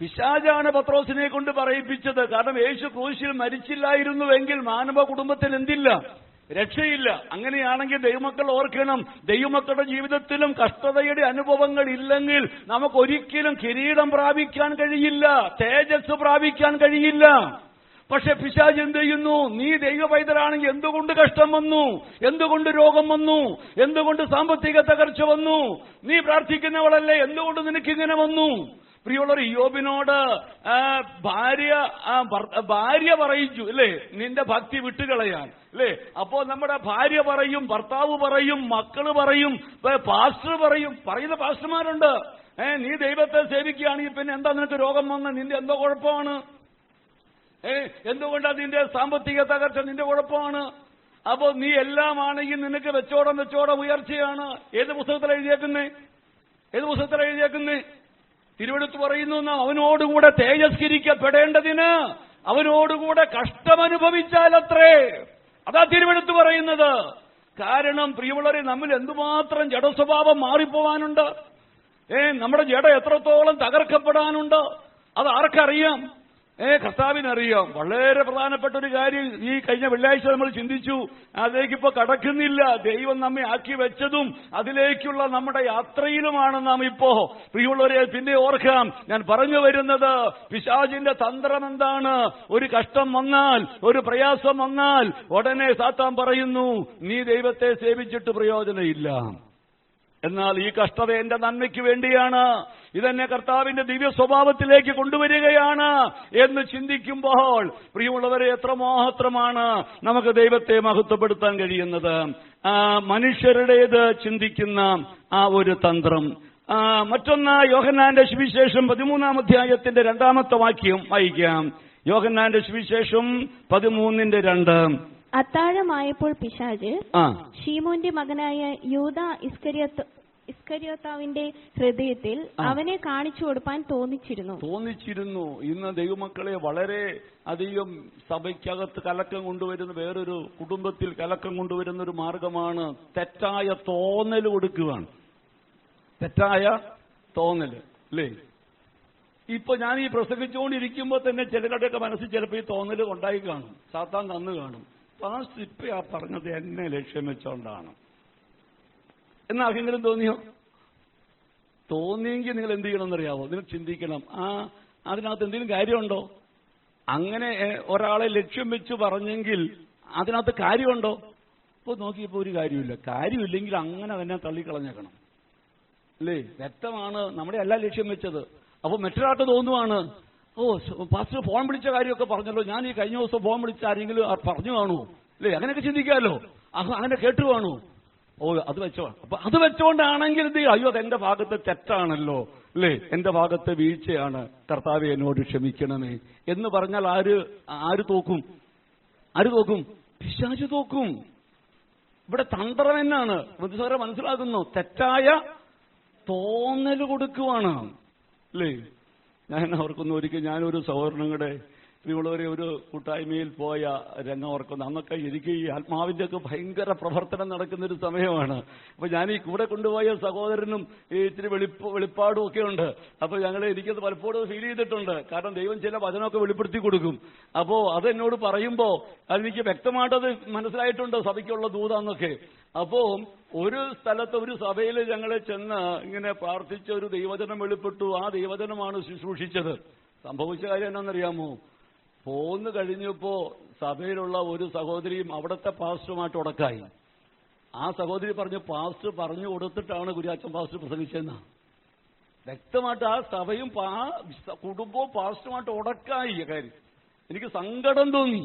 പിശാചാണ് പത്രോസിനെ കൊണ്ട് പറയിപ്പിച്ചത്. കാരണം യേശു ക്രൂശിൽ മരിച്ചില്ലായിരുന്നുവെങ്കിൽ മാനവ കുടുംബത്തിൽ എന്തില്ല? രക്ഷയില്ല. അങ്ങനെയാണെങ്കിൽ ദൈവമക്കൾ ഓർക്കണം, ദൈവമക്കളുടെ ജീവിതത്തിലും കഷ്ടതയുടെ അനുഭവങ്ങൾ ഇല്ലെങ്കിൽ നമുക്കൊരിക്കലും കിരീടം പ്രാപിക്കാൻ കഴിയില്ല, തേജസ് പ്രാപിക്കാൻ കഴിയില്ല. പക്ഷെ പിശാച് എന്ത് ചെയ്യുന്നു? നീ ദൈവ പൈതലാണെങ്കിൽ എന്തുകൊണ്ട് കഷ്ടം വന്നു, എന്തുകൊണ്ട് രോഗം വന്നു, എന്തുകൊണ്ട് സാമ്പത്തിക തകർച്ച വന്നു, നീ പ്രാർത്ഥിക്കുന്നവളല്ലേ, എന്തുകൊണ്ട് നിനക്കിങ്ങനെ വന്നു? പ്രിയമുള്ളവർ, ഇയ്യോബിനോട് ഭാര്യ പറയിച്ചു, അല്ലേ, നിന്റെ ഭക്തി വിട്ടുകളയാൻ, അല്ലേ? അപ്പോ നമ്മുടെ ഭാര്യ പറയും, ഭർത്താവ് പറയും, മക്കള് പറയും, പാസ്റ്റർ പറയും. പറയുന്ന പാസ്റ്റർമാരുണ്ട്, നീ ദൈവത്തെ സേവിക്കുകയാണെങ്കിൽ പിന്നെ എന്താ നിനക്ക് രോഗം വന്ന്, നിന്റെ എന്തോ കുഴപ്പമാണ്, എന്തുകൊണ്ടാ നിന്റെ സാമ്പത്തിക തകർച്ച, നിന്റെ കുഴപ്പമാണ്. അപ്പോ നീ എല്ലാം ആണെങ്കിൽ നിനക്ക് വെച്ചോടം ഉയർച്ചയാണ്. ഏത് പുസ്തകത്തിലാണ് എഴുതിയേക്കുന്നേ? തിരുവെടുത്ത് പറയുന്നു, അവനോടുകൂടെ തേജസ്കരിക്കപ്പെടേണ്ടതിന് അവനോടുകൂടെ കഷ്ടമനുഭവിച്ചാലത്രേ. അതാ തിരുവെടുത്ത് പറയുന്നത്. കാരണം പ്രിയമുള്ളവരെ, നമ്മിൽ എന്തുമാത്രം ജഡസ്വഭാവം മാറിപ്പോവാനുണ്ട്, നമ്മുടെ ജഡ എത്രത്തോളം തകർക്കപ്പെടാനുണ്ട്, അത് ആർക്കറിയാം? കർത്താവിനറിയാം. വളരെ പ്രധാനപ്പെട്ട ഒരു കാര്യം ഈ കഴിഞ്ഞ വെള്ളിയാഴ്ച നമ്മൾ ചിന്തിച്ചു, അതിലേക്കിപ്പോ കടക്കുന്നില്ല. ദൈവം നമ്മെ ആക്കി വെച്ചതും അതിലേക്കുള്ള നമ്മുടെ യാത്രയിലുമാണ് നാം ഇപ്പോ. പ്രിയമുള്ളവരെ, പിന്നെ ഓർക്കാം, ഞാൻ പറഞ്ഞു വരുന്നത് പിശാചിന്റെ തന്ത്രം എന്താണ്? ഒരു കഷ്ടം വന്നാൽ, ഒരു പ്രയാസം വന്നാൽ ഉടനെ സാത്താൻ പറയുന്നു, നീ ദൈവത്തെ സേവിച്ചിട്ട് പ്രയോജനമില്ല, എന്നാൽ ഈ കഷ്ടത എന്റെ നന്മയ്ക്ക് വേണ്ടിയാണ്, ഇതെന്നെ കർത്താവിന്റെ ദിവ്യ സ്വഭാവത്തിലേക്ക് കൊണ്ടുവരികയാണ് എന്ന് ചിന്തിക്കുമ്പോൾ പ്രിയമുള്ളവരെ, എത്രമാത്രമാണ് നമുക്ക് ദൈവത്തെ മഹത്വപ്പെടുത്താൻ കഴിയുന്നത്. മനുഷ്യരുടേത് ചിന്തിക്കുന്ന ആ ഒരു തന്ത്രം. മറ്റൊന്ന്, യോഹന്നാന്റെ സുവിശേഷം 13 അധ്യായത്തിന്റെ 2 വാക്യം വായിക്കാം. യോഹന്നാന്റെ സുവിശേഷം 13:2. അത്താഴമായപ്പോൾ പിശാച് ശീമോന്റെ മകനായ യൂദാ ഇസ്കരിയോത്ത് ഇസ്കര്യോത്താവിന്റെ ഹൃദയത്തിൽ അവനെ കാണിച്ചു കൊടുപ്പാൻ തോന്നിച്ചിരുന്നു. ഇന്ന് ദൈവമക്കളെ വളരെ അധികം സഭയ്ക്കകത്ത് കലക്കം കൊണ്ടുവരുന്ന വേറൊരു കുടുംബത്തിൽ കലക്കം കൊണ്ടുവരുന്ന ഒരു മാർഗമാണ് തെറ്റായ തോന്നൽ കൊടുക്കുകയാണ്. തെറ്റായ തോന്നൽ അല്ലേ? ഇപ്പൊ ഞാൻ ഈ പ്രസംഗിച്ചുകൊണ്ടിരിക്കുമ്പോൾ തന്നെ ചിലരുടെയൊക്കെ മനസ്സിൽ ചിലപ്പോൾ ഈ തോന്നൽ ഉണ്ടായി കാണും, സാത്താൻ തന്നു കാണും. പാസ്റ്റർ ഇപ്പൊ ആ പറഞ്ഞത് എന്നെ ലക്ഷ്യം വെച്ചോണ്ടാണ് എന്നാർക്കെങ്കിലും തോന്നിയോ? തോന്നിയെങ്കിൽ നിങ്ങൾ എന്ത് ചെയ്യണമെന്നറിയാവോ? നിങ്ങൾ ചിന്തിക്കണം, അതിനകത്ത് എന്തെങ്കിലും കാര്യമുണ്ടോ? അങ്ങനെ ഒരാളെ ലക്ഷ്യം വെച്ച് പറഞ്ഞെങ്കിൽ അതിനകത്ത് കാര്യമുണ്ടോ? ഇപ്പൊ നോക്കിയപ്പോ ഒരു കാര്യമില്ലെങ്കിൽ അങ്ങനെ തന്നെ തള്ളിക്കളഞ്ഞേക്കണം അല്ലേ? വ്യക്തമാണ്, നമ്മുടെ എല്ലാ ലക്ഷ്യം വെച്ചത്. അപ്പൊ മറ്റൊരാൾക്ക് തോന്നുവാണ്, പാസ്റ്റർ ഫോൺ വിളിച്ച കാര്യമൊക്കെ പറഞ്ഞല്ലോ, ഞാൻ ഈ കഴിഞ്ഞ ദിവസം ഫോൺ വിളിച്ച ആരെങ്കിലും പറഞ്ഞു കാണുമോ അല്ലേ? അങ്ങനെയൊക്കെ ചിന്തിക്കാമല്ലോ. അങ്ങനെ കേട്ടു കാണൂ. അത് വെച്ചോ. അപ്പൊ അത് വെച്ചോണ്ടാണെങ്കിൽ എന്ത് ചെയ്യും? അയ്യോ, അതെന്റെ ഭാഗത്ത് തെറ്റാണല്ലോ അല്ലേ, എന്റെ ഭാഗത്ത് വീഴ്ചയാണ്, കർത്താവേ എന്നോട് ക്ഷമിക്കണമേ എന്ന് പറഞ്ഞാൽ ആര് തോക്കും? പിശാച് തോക്കും. ഇവിടെ തന്ത്രം എന്നാണ് മനസ്സിലാക്കുന്നു, തെറ്റായ തോന്നൽ കൊടുക്കുവാണ് അല്ലേ? ഞാൻ ഓർക്കുന്നു, ഒരിക്കൽ ഞാനൊരു സഹോദരങ്ങളുടെ ഇവളൊരു ഒരു കൂട്ടായ്മയിൽ പോയ രംഗം ഓർക്കുന്നു. അന്നൊക്കെ എനിക്ക് ഈ ആത്മാവിന്റെ ഒക്കെ ഭയങ്കര പ്രവർത്തനം നടക്കുന്നൊരു സമയമാണ്. അപ്പൊ ഞാൻ ഈ കൂടെ കൊണ്ടുപോയ സഹോദരനും ഇത്തിരി വെളിപ്പാടും ഒക്കെ ഉണ്ട്. അപ്പൊ എനിക്കത് പലപ്പോഴും ഫീൽ ചെയ്തിട്ടുണ്ട്. കാരണം ദൈവം ചില വചനമൊക്കെ വെളിപ്പെടുത്തി കൊടുക്കും. അപ്പോ അതെന്നോട് പറയുമ്പോ അതെനിക്ക് വ്യക്തമായിട്ടത് മനസ്സിലായിട്ടുണ്ട്, സഭയ്ക്കുള്ള ദൂതാന്നൊക്കെ. അപ്പോ ഒരു സ്ഥലത്ത് ഒരു സഭയിൽ ഞങ്ങളെ ചെന്ന് ഇങ്ങനെ പ്രാർത്ഥിച്ച ഒരു ദൈവവചനം വെളിപ്പെട്ടു. ആ ദൈവവചനമാണ് ശുശ്രൂഷിച്ചത്. സംഭവിച്ച കാര്യം എന്നാണെന്നറിയാമോ? പോന്നു കഴിഞ്ഞപ്പോ സഭയിലുള്ള ഒരു സഹോദരിയും അവിടുത്തെ പാസ്റ്ററുമായിട്ട് ഉടക്കായി. ആ സഹോദരി പറഞ്ഞു, പാസ്റ്റർ പറഞ്ഞു കൊടുത്തിട്ടാണ് കുര്യാച്ചൻ പാസ്റ്റർ പ്രസംഗിച്ചതെന്ന. വ്യക്തമായിട്ട് ആ സഭയും കുടുംബവും പാസ്റ്ററുമായിട്ട് ഉടക്കായി. കാര്യം എനിക്ക് സങ്കടം തോന്നി.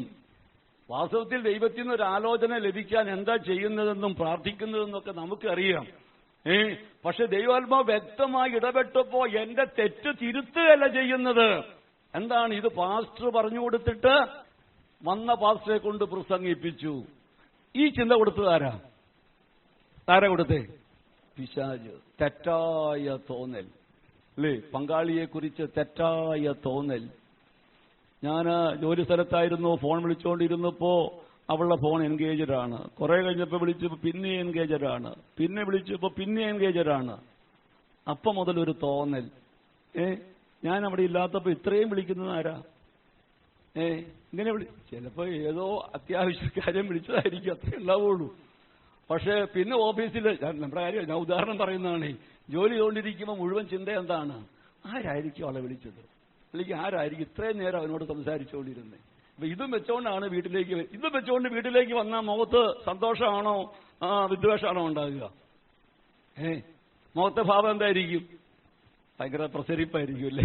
വാസ്തവത്തിൽ ദൈവത്തിൽ നിന്ന് ഒരു ആലോചന ലഭിക്കാൻ എന്താ ചെയ്യുന്നതെന്നും പ്രാർത്ഥിക്കുന്നതെന്നൊക്കെ നമുക്കറിയാം. പക്ഷെ ദൈവാത്മാവ് വ്യക്തമായി ഇടപെട്ടപ്പോ എന്റെ തെറ്റ് തിരുത്തുകയല്ല ചെയ്യുന്നത്. എന്താണ് ഇത്? പാസ്റ്റർ പറഞ്ഞു കൊടുത്തിട്ട് വന്ന പാസ്റ്ററെ കൊണ്ട് പ്രസംഗിപ്പിച്ചു. ഈ ചിന്ത കൊടുത്തത് ആരാ കൊടുത്തേ? പിശാച്. തെറ്റായ തോന്നൽ അല്ലേ? പങ്കാളിയെക്കുറിച്ച് തെറ്റായ തോന്നൽ. ഞാൻ ജോലി സ്ഥലത്തായിരുന്നു, ഫോൺ വിളിച്ചുകൊണ്ടിരുന്നപ്പോ അവളുടെ ഫോൺ എൻഗേജഡാണ്. കുറെ കഴിഞ്ഞപ്പോ വിളിച്ചപ്പോ പിന്നെ എൻഗേജഡാണ്, പിന്നെ വിളിച്ചപ്പോ പിന്നെ എൻഗേജഡാണ്. അപ്പം മുതലൊരു തോന്നൽ, ഞാൻ അവിടെ ഇല്ലാത്തപ്പോ ഇത്രയും വിളിക്കുന്നത് ആരാ? ഇങ്ങനെ ചിലപ്പോ ഏതോ അത്യാവശ്യ കാര്യം വിളിച്ചതായിരിക്കും, അത്രേ ഉണ്ടാവുള്ളൂ. പക്ഷെ പിന്നെ ഓഫീസിൽ നമ്മുടെ കാര്യം ഞാൻ ഉദാഹരണം പറയുന്നതാണ്. ജോലി ചെയ്തുകൊണ്ടിരിക്കുമ്പോൾ മുഴുവൻ ചിന്ത എന്താണ്? ആരായിരിക്കും അവളെ വിളിച്ചത്, അല്ലെങ്കിൽ ആരായിരിക്കും ഇത്രയും നേരം അവനോട് സംസാരിച്ചുകൊണ്ടിരുന്നത്? അപ്പൊ ഇതും വെച്ചോണ്ടാണ് വീട്ടിലേക്ക് വന്നാൽ മുഖത്ത് സന്തോഷമാണോ വിദ്വേഷമാണോ ഉണ്ടാകുക? മുഖത്തെ ഭാവം എന്തായിരിക്കും? ഭയങ്കര പ്രസരിപ്പായിരിക്കും അല്ലേ?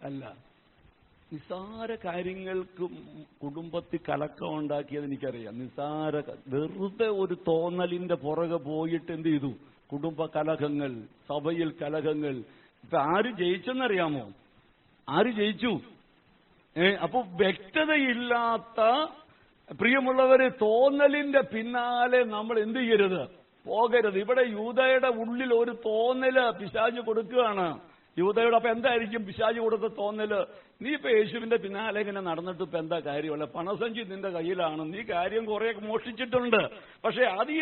അല്ല, നിസ്സാര കാര്യങ്ങൾക്കും കുടുംബത്തിൽ കലക്കം ഉണ്ടാക്കിയത് എനിക്കറിയാം. വെറുതെ ഒരു തോന്നലിന്റെ പുറകെ പോയിട്ട് എന്ത് ചെയ്തു? കുടുംബ കലഹങ്ങൾ, സഭയിൽ കലഹങ്ങൾ. ഇപ്പൊ ആര് ജയിച്ചെന്നറിയാമോ? ആര് ജയിച്ചു? അപ്പൊ വ്യക്തതയില്ലാത്ത പ്രിയമുള്ളവര് തോന്നലിന്റെ പിന്നാലെ നമ്മൾ എന്ത് ചെയ്യരുത്? പോകരുത്. ഇവിടെ യൂദയുടെ ഉള്ളിൽ ഒരു തോന്നല് പിശാച് കൊടുക്കുകയാണ്. യൂദയുടെ അപ്പൊ എന്തായിരിക്കും പിശാച് കൊടുത്ത തോന്നല്? നീ ഇപ്പൊ യേശുവിന്റെ പിന്നാലെ ഇങ്ങനെ നടന്നിട്ട് ഇപ്പൊ എന്താ കാര്യമല്ല? പണസഞ്ചി നിന്റെ കയ്യിലാണ്, നീ കാര്യം കുറെ മോഷ്ടിച്ചിട്ടുണ്ട്, പക്ഷെ അത് ഈ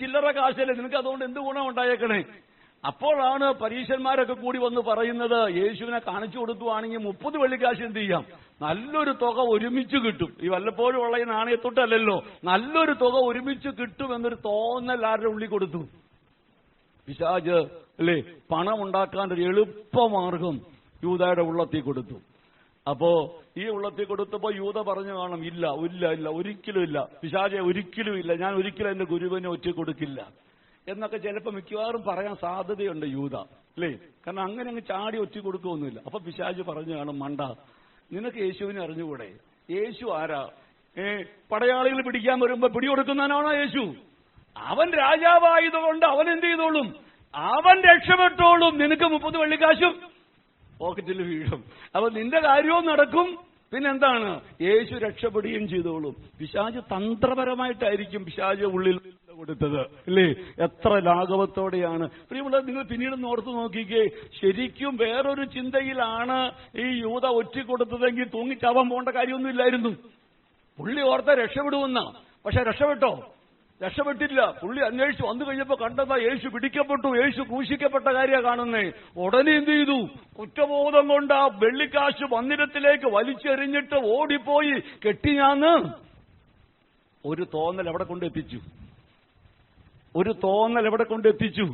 ചില്ലറ കാശല്ലേ നിനക്ക്, അതുകൊണ്ട് എന്ത് ഗുണം ഉണ്ടായേക്കണേ? അപ്പോഴാണ് പരീശന്മാരൊക്കെ കൂടി വന്ന് പറയുന്നത്, യേശുവിനെ കാണിച്ചു കൊടുക്കുവാണെങ്കിൽ 30 വെള്ളിക്കാശ് എന്ത് ചെയ്യാം? നല്ലൊരു തുക ഒരുമിച്ച് കിട്ടും. ഈ വല്ലപ്പോഴും ഉള്ള ഈ നാണയത്തൊട്ടല്ലല്ലോ, നല്ലൊരു തുക ഒരുമിച്ച് കിട്ടുമെന്നൊരു തോന്നൽ ആരുടെ ഉള്ളിൽ കൊടുത്തു? പിശാച് അല്ലേ? പണം ഉണ്ടാക്കാൻ ഒരു എളുപ്പമാർഗം യൂദയുടെ ഉള്ളത്തിൽ കൊടുത്തു. അപ്പോ ഈ ഉള്ളത്തിൽ കൊടുത്തപ്പോ യൂദ പറഞ്ഞു കാണും, ഇല്ല ഒരിക്കലും ഇല്ല, പിശാചെ ഒരിക്കലും ഇല്ല, ഞാൻ ഒരിക്കലും എന്റെ ഗുരുവിനെ ഒറ്റ കൊടുക്കില്ല എന്നൊക്കെ ചിലപ്പോൾ മിക്കവാറും പറയാൻ സാധ്യതയുണ്ട് യൂദ അല്ലേ? കാരണം അങ്ങനെ അങ്ങ് ചാടി ഒറ്റ കൊടുക്കുകയൊന്നുമില്ല. അപ്പൊ പിശാച് പറഞ്ഞു കാണും, മണ്ട, നിനക്ക് യേശുവിനെ അറിഞ്ഞുകൂടെ? യേശു ആരാ? പടയാളികൾ പിടിക്കാൻ വരുമ്പോ പിടികൊടുക്കുന്നവനാണോ യേശു? അവൻ രാജാവായതുകൊണ്ട് അവൻ എന്ത് ചെയ്തോളും? അവൻ രക്ഷപ്പെട്ടോളും. നിനക്ക് 30 വെള്ളിക്കാശും പോക്കറ്റിൽ വീഴും. അപ്പൊ നിന്റെ കാര്യവും നടക്കും, പിന്നെന്താണ്? യേശു രക്ഷപ്പെടുകയും ചെയ്തോളും. പിശാച് തന്ത്രപരമായിട്ടായിരിക്കും പിശാച് ഉള്ളിൽ കൊടുത്തത് അല്ലേ? എത്ര ലാഘവത്തോടെയാണ് പ്രിയമുള്ള. നിങ്ങൾ പിന്നീട് ഓർത്ത് നോക്കിക്കേ, ശരിക്കും വേറൊരു ചിന്തയിലാണ് ഈ യൂദ ഒറ്റിക്കൊടുത്തതെങ്കിൽ തൂങ്ങിച്ചാവാൻ പോകേണ്ട കാര്യമൊന്നുമില്ലായിരുന്നു. പുള്ളി ഓർത്ത രക്ഷപ്പെടുമെന്ന. പക്ഷെ രക്ഷപ്പെട്ടോ? രക്ഷപ്പെട്ടില്ല. പുള്ളി അന്വേഷിച്ചു വന്നു കഴിഞ്ഞപ്പോ കണ്ടെന്നാ യേശു പിടിക്കപ്പെട്ടു, യേശു ക്രൂശിക്കപ്പെട്ട കാര്യമാണ് കാണുന്നേ. ഉടനെ എന്ത് ചെയ്തു? കുറ്റബോധം കൊണ്ട് ആ വെള്ളിക്കാശ് മന്ദിരത്തിലേക്ക് വലിച്ചെറിഞ്ഞിട്ട് ഓടിപ്പോയി കെട്ടിയാന്ന് ഒരു തോന്നൽ എവിടെ കൊണ്ടെത്തിച്ചു? ഒരു തോന്നൽ എവിടെ കൊണ്ടെത്തിച്ചു?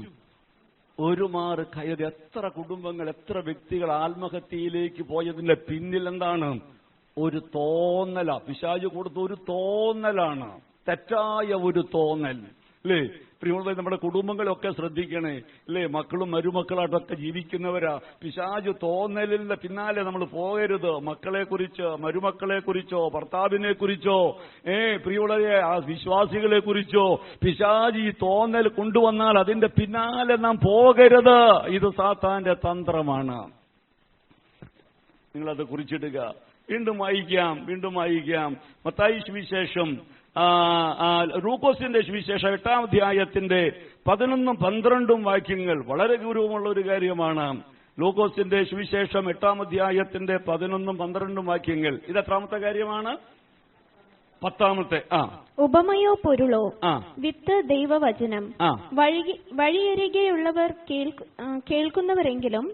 ഒരു മാറ് കയറി. എത്ര കുടുംബങ്ങൾ, എത്ര വ്യക്തികൾ ആത്മഹത്യയിലേക്ക് പോയതിന്റെ പിന്നിൽ എന്താണ്? ഒരു തോന്നലാ. പിശാച് കൊടുത്ത ഒരു തോന്നലാണ്, തെറ്റായ ഒരു തോന്നൽ അല്ലേ? പ്രിയമുള്ള, നമ്മുടെ കുടുംബങ്ങളൊക്കെ ശ്രദ്ധിക്കണേ അല്ലേ? മക്കളും മരുമക്കളായിട്ടൊക്കെ ജീവിക്കുന്നവരാ. പിശാച് തോന്നലിന്റെ പിന്നാലെ നമ്മൾ പോകരുത്. മക്കളെ കുറിച്ച്, മരുമക്കളെ കുറിച്ചോ, ഭർത്താവിനെ കുറിച്ചോ, പ്രിയമുള്ളവരെ ആ വിശ്വാസികളെ കുറിച്ചോ പിശാച് ഈ തോന്നൽ കൊണ്ടുവന്നാൽ അതിന്റെ പിന്നാലെ നാം പോകരുത്. ഇത് സാത്താന്റെ തന്ത്രമാണ്. നിങ്ങളത് കുറിച്ചിടുക. വീണ്ടും വായിക്കാം. മത്തായി സുവിശേഷം, ലൂക്കോസിന്റെ സുവിശേഷം 8-ാം അധ്യായത്തിന്റെ 11-12 വാക്യങ്ങൾ വളരെ ഗൗരവമുള്ള ഒരു കാര്യമാണ്. ലൂക്കോസിന്റെ സുവിശേഷം 8-ാം അധ്യായത്തിന്റെ 11-12 വാക്യങ്ങൾ. ഇത് എത്രാമത്തെ കാര്യമാണ്? 10-ാമത്തെ. ഉപമയോ പൊരുളോ? വിത്ത് ദൈവവചനം. വഴിയരികെയുള്ളവർ കേൾക്കുന്നവരെങ്കിലും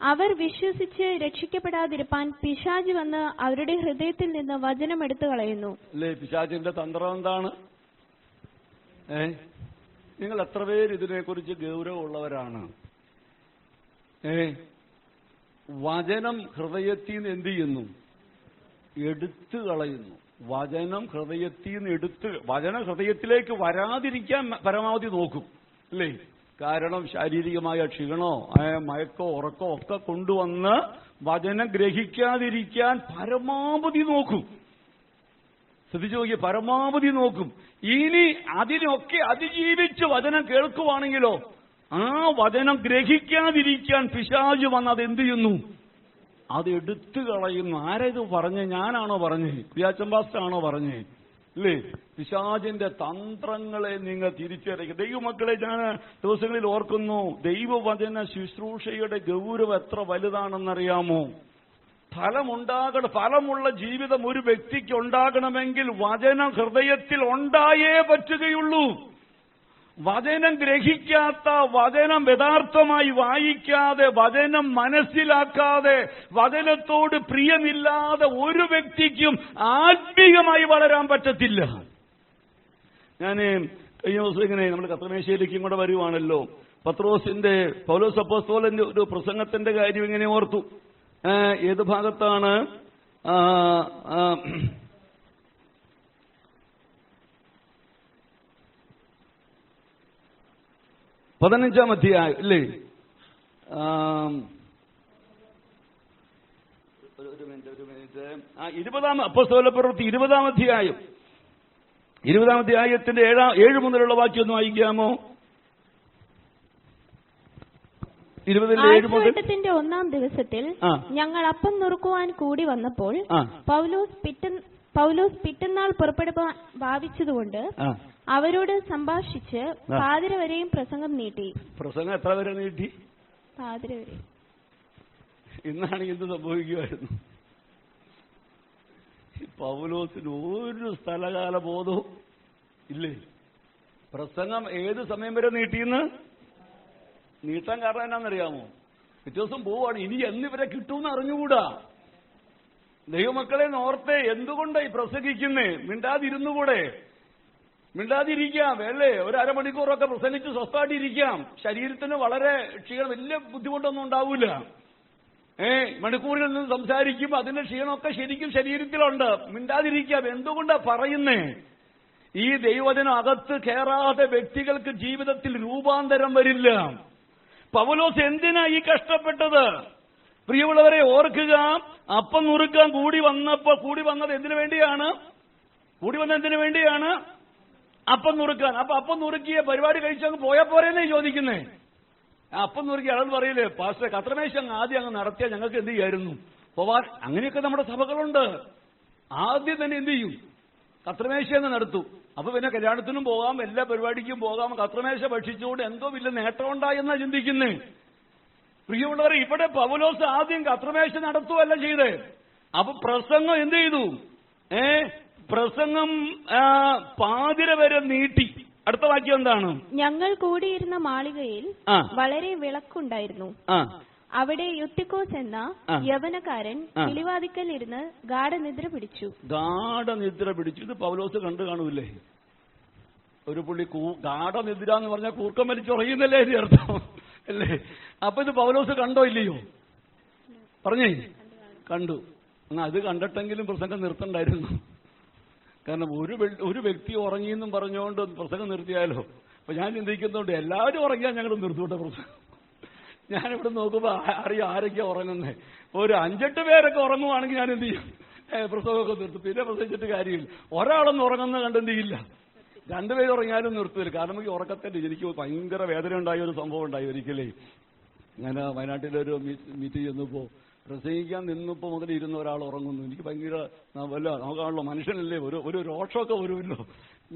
അവർ വിശ്വസിച്ച് രക്ഷിക്കപ്പെടാതിരിപ്പാൻ പിശാച് വന്ന് അവരുടെ ഹൃദയത്തിൽ നിന്ന് വചനം എടുത്തു കളയുന്നു. അല്ലേ? പിശാചിന്റെ തന്ത്രം എന്താണ്? നിങ്ങൾ എത്ര പേര് ഇതിനെക്കുറിച്ച് ഗൗരവമുള്ളവരാണ്? വചനം ഹൃദയത്തിൽ നിന്ന് എന്ത് ചെയ്യുന്നു? എടുത്തു കളയുന്നു. വചനം ഹൃദയത്തിൽ നിന്ന് വചനം ഹൃദയത്തിലേക്ക് വരാതിരിക്കാൻ പരമാവധി നോക്കും അല്ലേ? കാരണം ശാരീരികമായ ക്ഷീണോ മയക്കോ ഉറക്കോ ഒക്കെ കൊണ്ടുവന്ന് വചനം ഗ്രഹിക്കാതിരിക്കാൻ പരമാവധി നോക്കും. ശ്രദ്ധിച്ചു നോക്കി, പരമാവധി നോക്കും. ഇനി അതിനൊക്കെ അതിജീവിച്ച് വചനം കേൾക്കുവാണെങ്കിലോ ആ വചനം ഗ്രഹിക്കാതിരിക്കാൻ പിശാച് വന്ന് അതെന്ത് ചെയ്യുന്നു? അത് എടുത്തു കളയുന്നു. ആരാ ഇത് പറഞ്ഞേ? ഞാനാണോ പറഞ്ഞേ? പിയാച്ചൻ പാസ്റ്റർ ആണോ പറഞ്ഞേ? അല്ലേ? പിശാചിന്റെ തന്ത്രങ്ങളെ നിങ്ങൾ തിരിച്ചറിയുക. ദൈവമക്കളെ, ഞാൻ ദിവസങ്ങളിൽ ഓർക്കുന്നു, ദൈവവചന ശുശ്രൂഷയുടെ ഗൗരവം എത്ര വലുതാണെന്നറിയാമോ? ഫലമുള്ള ജീവിതം ഒരു വ്യക്തിക്ക് ഉണ്ടാകണമെങ്കിൽ വചനം ഹൃദയത്തിൽ ഉണ്ടായേ പറ്റുകയുള്ളൂ. വചനം ഗ്രഹിക്കാത്ത, വചനം യഥാർത്ഥമായി വായിക്കാതെ, വചനം മനസ്സിലാക്കാതെ, വചനത്തോട് പ്രിയമില്ലാതെ ഒരു വ്യക്തിക്കും ആത്മീയമായി വളരാൻ പറ്റത്തില്ല. ഞാൻ കഴിഞ്ഞ ദിവസം ഇങ്ങനെ നമ്മൾ കത്രമേശയിലേക്കും കൂടെ വരുവാണല്ലോ, പൗലോസ് അപ്പോസ്തലന്റെ ഒരു പ്രസംഗത്തിന്റെ കാര്യം ഇങ്ങനെ ഓർത്തു. ഏത് ഭാഗത്താണ്? 15-ാം അധ്യായം അല്ലേ? ഒരു മിനിറ്റ്. 20-ാം അപ്പോസ്തലപ്രവൃത്തി 20-ാം അധ്യായം, 20-ാം അധ്യായത്തിന്റെ 7 മുതലുള്ള വാക്യം ഒന്ന് വായിക്കാമോ? 20-ന്റെ 1-ാം ദിവസത്തിൽ ഞങ്ങൾ അപ്പം നുറുക്കുവാൻ കൂടി വന്നപ്പോൾ പൗലോസ് പിറ്റന്നാൾ പുറപ്പെടുവാൻ ഭാവിച്ചതുകൊണ്ട് അവരോട് സംഭാഷിച്ച് പാതിര വരെയും പ്രസംഗം നീട്ടി. പ്രസംഗം എത്ര വരെ നീട്ടി? പാതിര വരെ. ഇന്നാണെങ്കിൽ എന്ത് സംഭവിക്കുമായിരുന്നു? പൗലോസിന് ഒരു സ്ഥലകാല ബോധവും ഇല്ലേ? പ്രസംഗം ഏത് സമയം വരെ നീട്ടിയെന്ന്? നീട്ടാൻ കാരണം എന്നാണെന്നറിയാമോ? പിറ്റേ ദിവസം പോവാണ്. ഇനി എന്നിവരെ കിട്ടുമെന്ന് അറിഞ്ഞുകൂടാ. ദൈവമക്കളെ ഓർത്തെ, എന്തുകൊണ്ടായി പ്രസംഗിക്കുന്നേ? മിണ്ടാതിരുന്നുകൂടെ? മിണ്ടാതിരിക്കാം അല്ലേ? ഒരു അരമണിക്കൂറൊക്കെ പ്രസംഗിച്ച് സ്വസ്ഥമായിട്ടിരിക്കാം. ശരീരത്തിന് വളരെ ക്ഷീണം, വലിയ ബുദ്ധിമുട്ടൊന്നും ഉണ്ടാവൂല. മണിക്കൂറിൽ നിന്ന് സംസാരിക്കും, അതിന്റെ ക്ഷീണമൊക്കെ ശരിക്കും ശരീരത്തിലുണ്ട്. മിണ്ടാതിരിക്കാം. എന്തുകൊണ്ടാ പറയുന്നേ? ഈ ദൈവവചനം അകത്ത് കയറാതെ വ്യക്തികൾക്ക് ജീവിതത്തിൽ രൂപാന്തരം വരില്ല. പൗലോസ് എന്തിനാ ഈ കഷ്ടപ്പെട്ടത്? പ്രിയമുള്ളവരെ ഓർക്കുക, അപ്പം നുറുക്കാൻ കൂടി വന്നത് എന്തിനു വേണ്ടിയാണ്? എന്തിനു വേണ്ടിയാണ്? അപ്പം നുറുക്കാൻ. അപ്പം നുറുക്കിയ പരിപാടി കഴിച്ചങ്ങ് പോയാ പോരെന്നേ ചോദിക്കുന്നേ. അപ്പം നുറുക്കി ആൾ പറയില്ലേ, പാസ്റ്റർ കത്രമേശം ആദ്യം അങ്ങ് നടത്തിയാൽ ഞങ്ങൾക്ക് എന്ത് ചെയ്യായിരുന്നു? പോവാൻ. അങ്ങനെയൊക്കെ നമ്മുടെ സഭകളുണ്ട്. ആദ്യം തന്നെ എന്ത് ചെയ്യും? കത്രമേശ എന്ന് നടത്തു. അപ്പൊ പിന്നെ കല്യാണത്തിനും പോകാം, എല്ലാ പരിപാടിക്കും പോകാം. കത്രമേശ ഭക്ഷിച്ചുകൊണ്ട് എന്തോ വലിയ നേട്ടം ഉണ്ടായെന്നാ ചിന്തിക്കുന്നേ. പ്രിയമുള്ളവർ, ഇവിടെ പൗലോസ് ആദ്യം കത്രമേശ നടത്തുവല്ല ചെയ്തേ. അപ്പൊ പ്രസംഗം എന്ത് ചെയ്തു? പ്രസംഗം പാതിര വരെ നീട്ടി. അടുത്ത വാക്യം എന്താണ്? ഞങ്ങൾ കൂടിയിരുന്ന മാളികയിൽ വളരെ വിളക്കുണ്ടായിരുന്നു. അവിടെ യുത്തിക്കോസ് എന്ന യവനക്കാരൻ കിളിവാതിക്കൽ ഇരുന്ന് ഗാഠനിദ്ര പിടിച്ചു. ഇത് പൗലോസ് കണ്ടു കാണൂല്ലേ? ഒരു പുള്ളി ഗാഠനിദ്ര എന്ന് പറഞ്ഞാൽ കൂർക്കം വലിച്ചുറയുന്നല്ലേ ഇത് അർത്ഥം അല്ലേ? അപ്പൊ ഇത് പൗലോസ് കണ്ടോ ഇല്ലയോ? പറഞ്ഞേ, കണ്ടു. എന്നാ അത് കണ്ടിട്ടെങ്കിലും പ്രസംഗം നിർത്തണ്ടായിരുന്നു. കാരണം ഒരു വ്യക്തി ഉറങ്ങിയെന്നും പറഞ്ഞുകൊണ്ട് പ്രസംഗം നിർത്തിയാലോ? അപ്പൊ ഞാൻ ചിന്തിക്കുന്നുണ്ട്, എല്ലാവരും ഉറങ്ങിയാൽ ഞങ്ങൾ നിർത്തിവിട്ട പ്രസംഗം. ഞാനിവിടെ നോക്കുമ്പോ അറിയാം ആരൊക്കെയാ ഉറങ്ങുന്നേ. ഒരു 5-8 പേരൊക്കെ ഉറങ്ങുവാണെങ്കിൽ ഞാൻ എന്ത് ചെയ്യും? പ്രസംഗമൊക്കെ നിർത്തും. പിന്നെ പ്രസംഗിച്ചിട്ട് കാര്യമില്ല. ഒരാളൊന്നും ഉറങ്ങുന്ന കണ്ട് എന്ത് ചെയ്യില്ല, 2 പേര് ഉറങ്ങിയാലും നിർത്തില്ല. കാരണം ഈ ഉറക്കത്തിന്റെ എനിക്ക് ഭയങ്കര വേദന ഉണ്ടായ ഒരു സംഭവം ഉണ്ടായി ഒരിക്കലേ. ഞാൻ വയനാട്ടിലൊരു മീറ്റ് ചെന്നപ്പോ പ്രസംഗിക്കാൻ നിന്നപ്പോ മുതൽ ഇരുന്ന ഒരാൾ ഉറങ്ങുന്നു. എനിക്ക് ഭയങ്കര വല്ല നോക്കാണല്ലോ, മനുഷ്യനല്ലേ, ഒരു രോഷമൊക്കെ വരുമല്ലോ.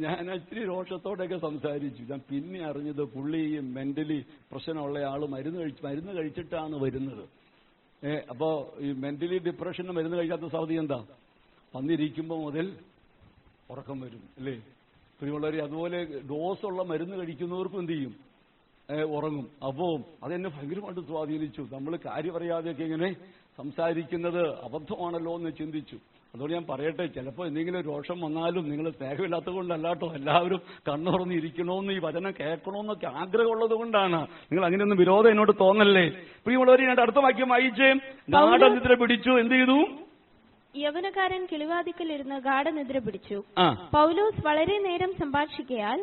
ഞാൻ ഇച്ചിരി രോഷത്തോടെയൊക്കെ സംസാരിച്ചു. ഞാൻ പിന്നെ അറിഞ്ഞത് പുള്ളി മെന്റലി പ്രശ്നമുള്ള ആള് മരുന്ന് കഴിച്ചിട്ടാണ് വരുന്നത്. അപ്പോ ഈ മെന്റലി ഡിപ്രഷന് മരുന്ന് കഴിക്കാത്ത സാധ്യത എന്താ? വന്നിരിക്കുമ്പോ മുതൽ ഉറക്കം വരും അല്ലേ? പ്രിയമുള്ളവരെ, അതുപോലെ ഡോസുള്ള മരുന്ന് കഴിക്കുന്നവർക്കും എന്ത് ചെയ്യും? ഉറങ്ങും. അപ്പോ അതെന്നെ ഭയങ്കരമായിട്ട് സ്വാധീനിച്ചു. നമ്മൾ കാര്യമറിയാതെയൊക്കെ ഇങ്ങനെ സംസാരിക്കുന്നത് അബദ്ധമാണല്ലോ എന്ന് ചിന്തിച്ചു. അതുകൊണ്ട് ഞാൻ പറയട്ടെ, ചിലപ്പോൾ എന്തെങ്കിലും രോഷം വന്നാലും നിങ്ങൾ സ്നേഹമില്ലാത്തത് കൊണ്ടല്ലാട്ടോ, എല്ലാവരും കണ്ണുറന്നിരിക്കണമെന്ന് ഈ വചനം കേൾക്കണമെന്നൊക്കെ ആഗ്രഹമുള്ളത് കൊണ്ടാണ്. നിങ്ങൾ അങ്ങനെയൊന്നും വിരോധം എന്നോട് തോന്നല്ലേ. പ്രിയമുള്ളവർ, ഞാൻ അടുത്ത വാക്യം വായിച്ചേ. ഗാഠനിദ്ര പിടിച്ചു. എന്ത് ചെയ്തു? യവനക്കാരൻ കിളിവാതിക്കലിരുന്ന് ഗാഠനിദ്ര പിടിച്ചു. പൗലോസ് വളരെ നേരം സംഭാഷിക്കയാൽ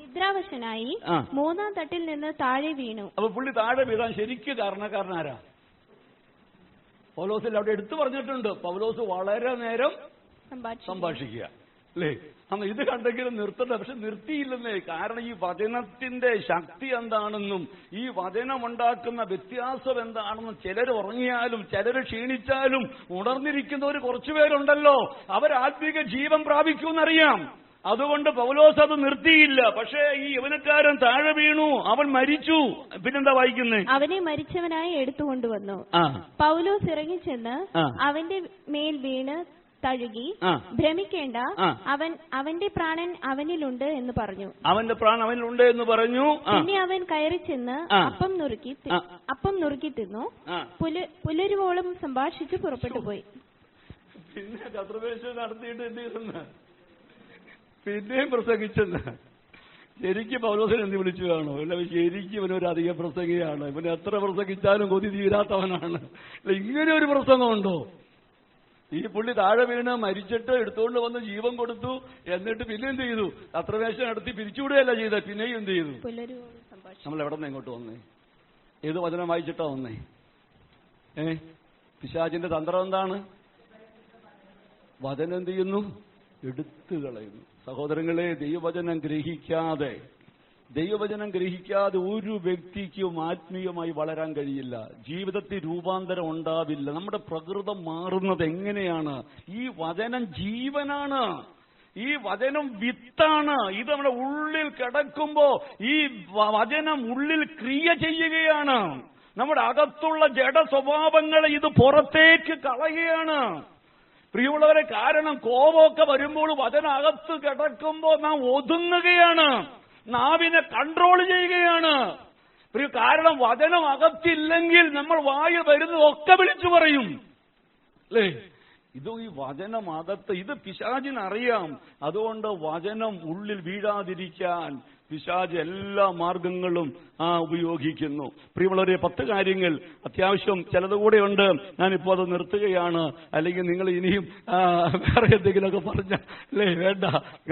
നിദ്രാവശനായി 3-ാം തട്ടിൽ നിന്ന് താഴെ വീണു. അപ്പൊ പുള്ളി താഴെ വീഴാൻ ശരിക്കും കാരണക്കാരനാരാ? പൗലോസിൽ അവിടെ എടുത്തു പറഞ്ഞിട്ടുണ്ട്, പൗലോസ് വളരെ നേരം സംഭാഷിക്കുക അല്ലേ? അന്ന് ഇത് കണ്ടെങ്കിലും നിർത്തണ്ട. പക്ഷെ നിർത്തിയില്ലെന്നേ. കാരണം ഈ വചനത്തിന്റെ ശക്തി എന്താണെന്നും ഈ വചനം ഉണ്ടാക്കുന്ന വ്യത്യാസം എന്താണെന്നും ചിലർ ഉറങ്ങിയാലും ചിലർ ക്ഷീണിച്ചാലും ഉണർന്നിരിക്കുന്നവർ കുറച്ചുപേരുണ്ടല്ലോ, അവർ ആത്മീക ജീവൻ പ്രാപിക്കുമെന്നറിയാം. അതുകൊണ്ട് പൗലോസ് അത് നിർത്തിയില്ല. പക്ഷേ ഈ യവനക്കാരൻ താഴെ വീണു, അവൻ മരിച്ചു. പിന്നെന്താ വായിക്കുന്നേ? അവനെ മരിച്ചവനായി എടുത്തുകൊണ്ടുവന്നു. പൗലോസ് ഇറങ്ങിച്ചെന്ന് അവന്റെ മേൽ വീണ് തഴുകി, ഭ്രമിക്കേണ്ട, അവന്റെ പ്രാണൻ അവനിലുണ്ട് എന്ന് പറഞ്ഞു. അവന്റെ പ്രാണൻ അവനിലുണ്ട് എന്ന് പറഞ്ഞു. പിന്നെ അവൻ കയറി ചെന്ന് അപ്പം നുറുക്കി തിന്നു. പുലരുവോളം സംഭാഷിച്ച് പുറപ്പെട്ടു പോയി. പിന്നെ കത്രവേശം നടത്തിയിട്ട് എന്ത് ചെയ്യുന്ന? പിന്നെയും പ്രസംഗിച്ചെന്ന്. ശരിക്കും പൗലോസിനെ എന്ത് വിളിച്ചു കാണോ? അല്ല, ശരിക്കും ഇവനൊരു അധിക പ്രസംഗിയാണ്. ഇവന് എത്ര പ്രസംഗിച്ചാലും കൊതി തീരാത്തവനാണ്. ഇങ്ങനെ ഒരു പ്രസംഗമുണ്ടോ? ഈ പുള്ളി താഴെ വീണ് മരിച്ചിട്ട് എടുത്തുകൊണ്ട് വന്ന് ജീവൻ കൊടുത്തു. എന്നിട്ട് പിന്നെ എന്ത് ചെയ്തു? കത്രവേശം നടത്തി പിരിച്ചുവിടുകയല്ല ചെയ്ത. പിന്നെയും എന്ത് ചെയ്തു? നമ്മൾ എവിടെ നിന്ന് എങ്ങോട്ട് വന്നേ? ഏത് വചനം വായിച്ചിട്ടാ വന്നേ? പിശാചിന്റെ തന്ത്രം എന്താണ്? വചനം എന്ത് ചെയ്യുന്നു? എടുത്തു കളയുന്നു. സഹോദരങ്ങളെ, ദൈവവചനം ഗ്രഹിക്കാതെ ഒരു വ്യക്തിക്കും ആത്മീയമായി വളരാൻ കഴിയില്ല. ജീവിതത്തിൽ രൂപാന്തരം ഉണ്ടാവില്ല. നമ്മുടെ പ്രകൃതം മാറുന്നത് എങ്ങനെയാണ്? ഈ വചനം ജീവനാണ്. ഈ വചനം വിത്താണ്. ഇത് നമ്മുടെ ഉള്ളിൽ കിടക്കുമ്പോ ഈ വചനം ഉള്ളിൽ ക്രിയ ചെയ്യുകയാണ്. നമ്മുടെ അകത്തുള്ള ജഡ സ്വഭാവങ്ങളെ ഇത് പുറത്തേക്ക് കളയുകയാണ്. പ്രിയമുള്ളവരെ, കാരണം കോപമൊക്കെ വരുമ്പോൾ വചനകത്ത് കിടക്കുമ്പോൾ നാം ഒതുങ്ങുകയാണ്, നാവിനെ കൺട്രോൾ ചെയ്യുകയാണ്. കാരണം വചനം അകത്തില്ലെങ്കിൽ നമ്മൾ വായു വരുന്നതൊക്കെ വിളിച്ചു പറയും അല്ലേ? ഇത് ഈ വചനം അകത്ത്, ഇത് പിശാചിനറിയാം. അതുകൊണ്ട് വചനം ഉള്ളിൽ വീഴാതിരിക്കാൻ പിശാച് എല്ലാ മാർഗങ്ങളും ഉപയോഗിക്കുന്നു. പ്രിയമുള്ളവരെ, 10 കാര്യങ്ങൾ അത്യാവശ്യം ചിലതുകൂടെ ഉണ്ട്. ഞാനിപ്പോ അത് നിർത്തുകയാണ്. അല്ലെങ്കിൽ നിങ്ങൾ ഇനിയും വേറെ എന്തെങ്കിലുമൊക്കെ പറഞ്ഞ അല്ലേ? വേണ്ട,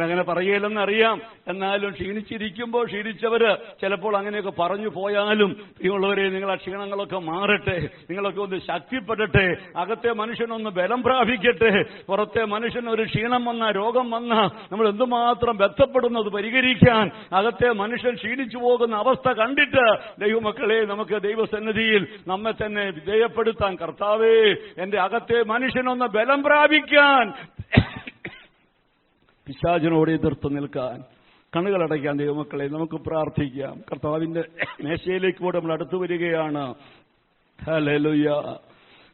അങ്ങനെ പറയലെന്ന് അറിയാം. എന്നാലും ക്ഷീണിച്ചിരിക്കുമ്പോൾ ക്ഷീണിച്ചവര് ചിലപ്പോൾ അങ്ങനെയൊക്കെ പറഞ്ഞു പോയാലും, പ്രിയമുള്ളവരെ, നിങ്ങൾ ആ ക്ഷീണങ്ങളൊക്കെ മാറട്ടെ, നിങ്ങളൊക്കെ ഒന്ന് ശക്തിപ്പെടട്ടെ, അകത്തെ മനുഷ്യനൊന്ന് ബലം പ്രാപിക്കട്ടെ. പുറത്തെ മനുഷ്യനൊരു ക്ഷീണം വന്ന, രോഗം വന്ന നമ്മൾ എന്തുമാത്രം ബന്ധപ്പെടുന്നത് പരിഹരിക്കാൻ. അകത്തെ മനുഷ്യൻ ക്ഷീണിച്ചു പോകുന്ന അവസ്ഥ കണ്ടിട്ട് ദൈവമക്കളെ, നമുക്ക് ദൈവസന്നിധിയിൽ നമ്മെ തന്നെ വിധേയപ്പെടുത്താൻ. കർത്താവേ, എന്റെ അകത്തെ മനുഷ്യനൊന്ന് ബലം പ്രാപിക്കാൻ പിശാചിനോട് എതിർത്ത് നിൽക്കാൻ കണ്ണുകളടയ്ക്കാൻ ദൈവമക്കളെ നമുക്ക് പ്രാർത്ഥിക്കാം. കർത്താവിന്റെ മേശയിലേക്ക് കൂടെ നമ്മൾ അടുത്തു വരികയാണ്. ഹല്ലേലൂയ.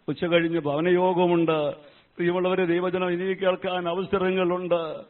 ഉച്ച കഴിഞ്ഞ് ഭവനയോഗമുണ്ട്. പ്രിയമുള്ളവരെ, ദൈവജനം ഇനി കേൾക്കാൻ അവസരങ്ങളുണ്ട്.